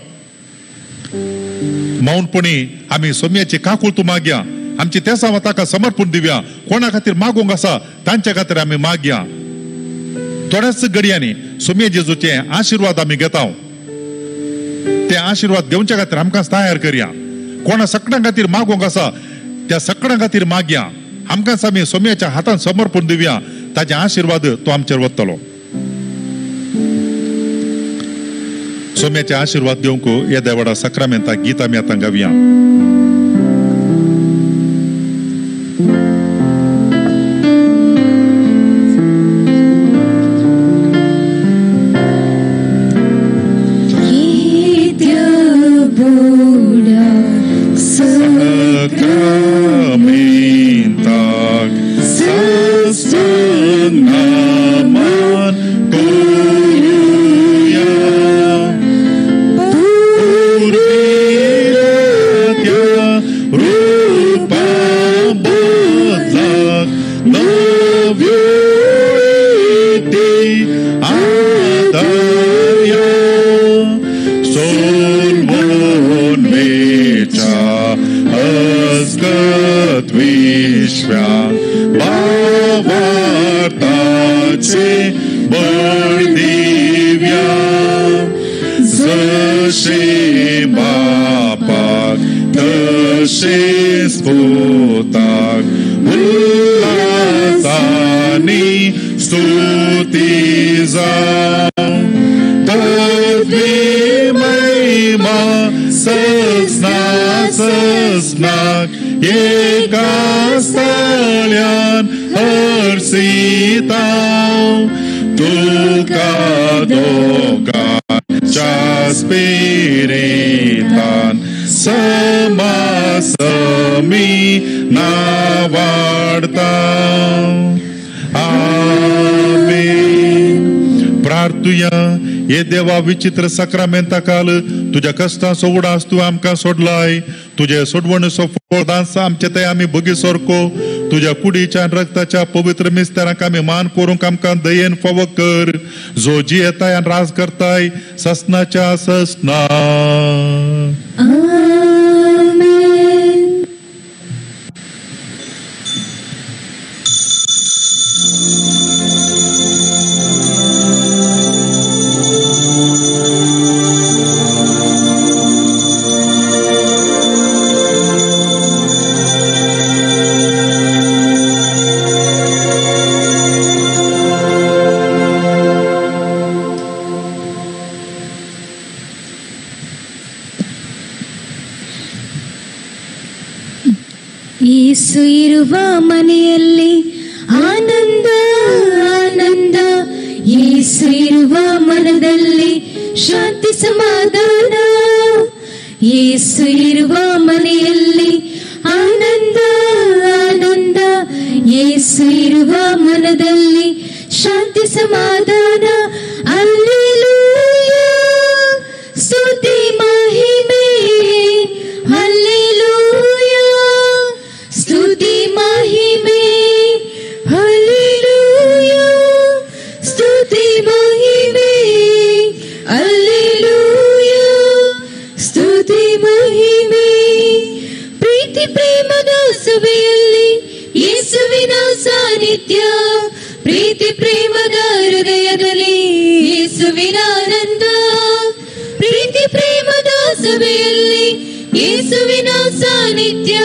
मौनपणी आमी सोम्याची काकुळत मागया आमची तेसां ताका समर्पण दिवया कोणा खातीर मागोवंक आसा तांच्या खातीर आमी मागया थोड्याच घडयांनी सोम्या जेजूचे आशिर्वाद आमी घेता ते आशिर्वाद घेवच्या खातीर आमकां तयार करया कोणा सगळ्यां खातीर मागोवंक आसा त्या सगळ्यां खातीर मागया आमकांच आमी सोम्याच्या हातान समर्पण दिवया ताचे आशिर्वाद तो आमचेर वतलो सोम्याचे आशिर्वाद घेवंक ह्या देवाडा सक्रामेंता गीत आमी आतां गावया Sacramental जशे बापाक तशेंच पुताक उल्हासानी स्तुती जावं तद्वी महिमा सस्नाक एका स्थळ्यान हर्षिताव तुका दोगांच्या स्पिरितान समासमी नावाडता आमेन. प्रार्थुया. हे देवा विचित्र सक्रामेंताकाल तुझ्या कष्टाचो उडास तू आमकां सोडलाय. तुझे सोडवणीचो फळदांस आमचे ते आमी भोगी सारको तुझ्या कुडीच्या रक्ताच्या पवित्र मिस्तेराक आमी मान करूंक आमकां दयेन फावो कर. जो जी येताय आनी राज करताय ससनाच्या ससना. ಯೇಸು ಇರುವ ಮನೆಯಲ್ಲಿ ಆನಂದ ಆನಂದ, ಯೇಸು ಇರುವ ಮನದಲ್ಲಿ ಶಾಂತಿ ಸಮಾಧಾನ. ಯೇಸು ಇರುವ ಮನೆಯಲ್ಲಿ ಆನಂದ ಆನಂದ, ಯೇಸು ಇರುವ ಮನದಲ್ಲಿ ಶಾಂತಿ ಸಮಾಧಾನ. ಹಲ್ಲೆಲೂಯಾ ಸ್ತುತಿ ಮಹಿಮೆ, ಹಲ್ಲೆಲೂಯಾ ಸ್ತುತಿ ಮಹಿಮೆ, ಹಲ್ಲೆಲೂಯಾ ಸ್ತುತಿ ಮಹಿಮೆ, ಹಲ್ಲೆಲೂಯಾ ಸ್ತುತಿ ಮಹಿಮೆ. ಪ್ರೀತಿ ಪ್ರೇಮದ ಸಭೆಯಲ್ಲಿ ಯೇಸುವಿನ ಸಾನ್ನಿಧ್ಯ, ಪ್ರೀತಿ ಪ್ರೇಮದ ಹೃದಯದಲ್ಲಿ ಯೇಸುವಿನ ಆನಂದ. ಪ್ರೀತಿ ಪ್ರೇಮದ ಸಭೆಯಲ್ಲಿ ಯೇಸುವಿನ ಸಾನ್ನಿಧ್ಯ.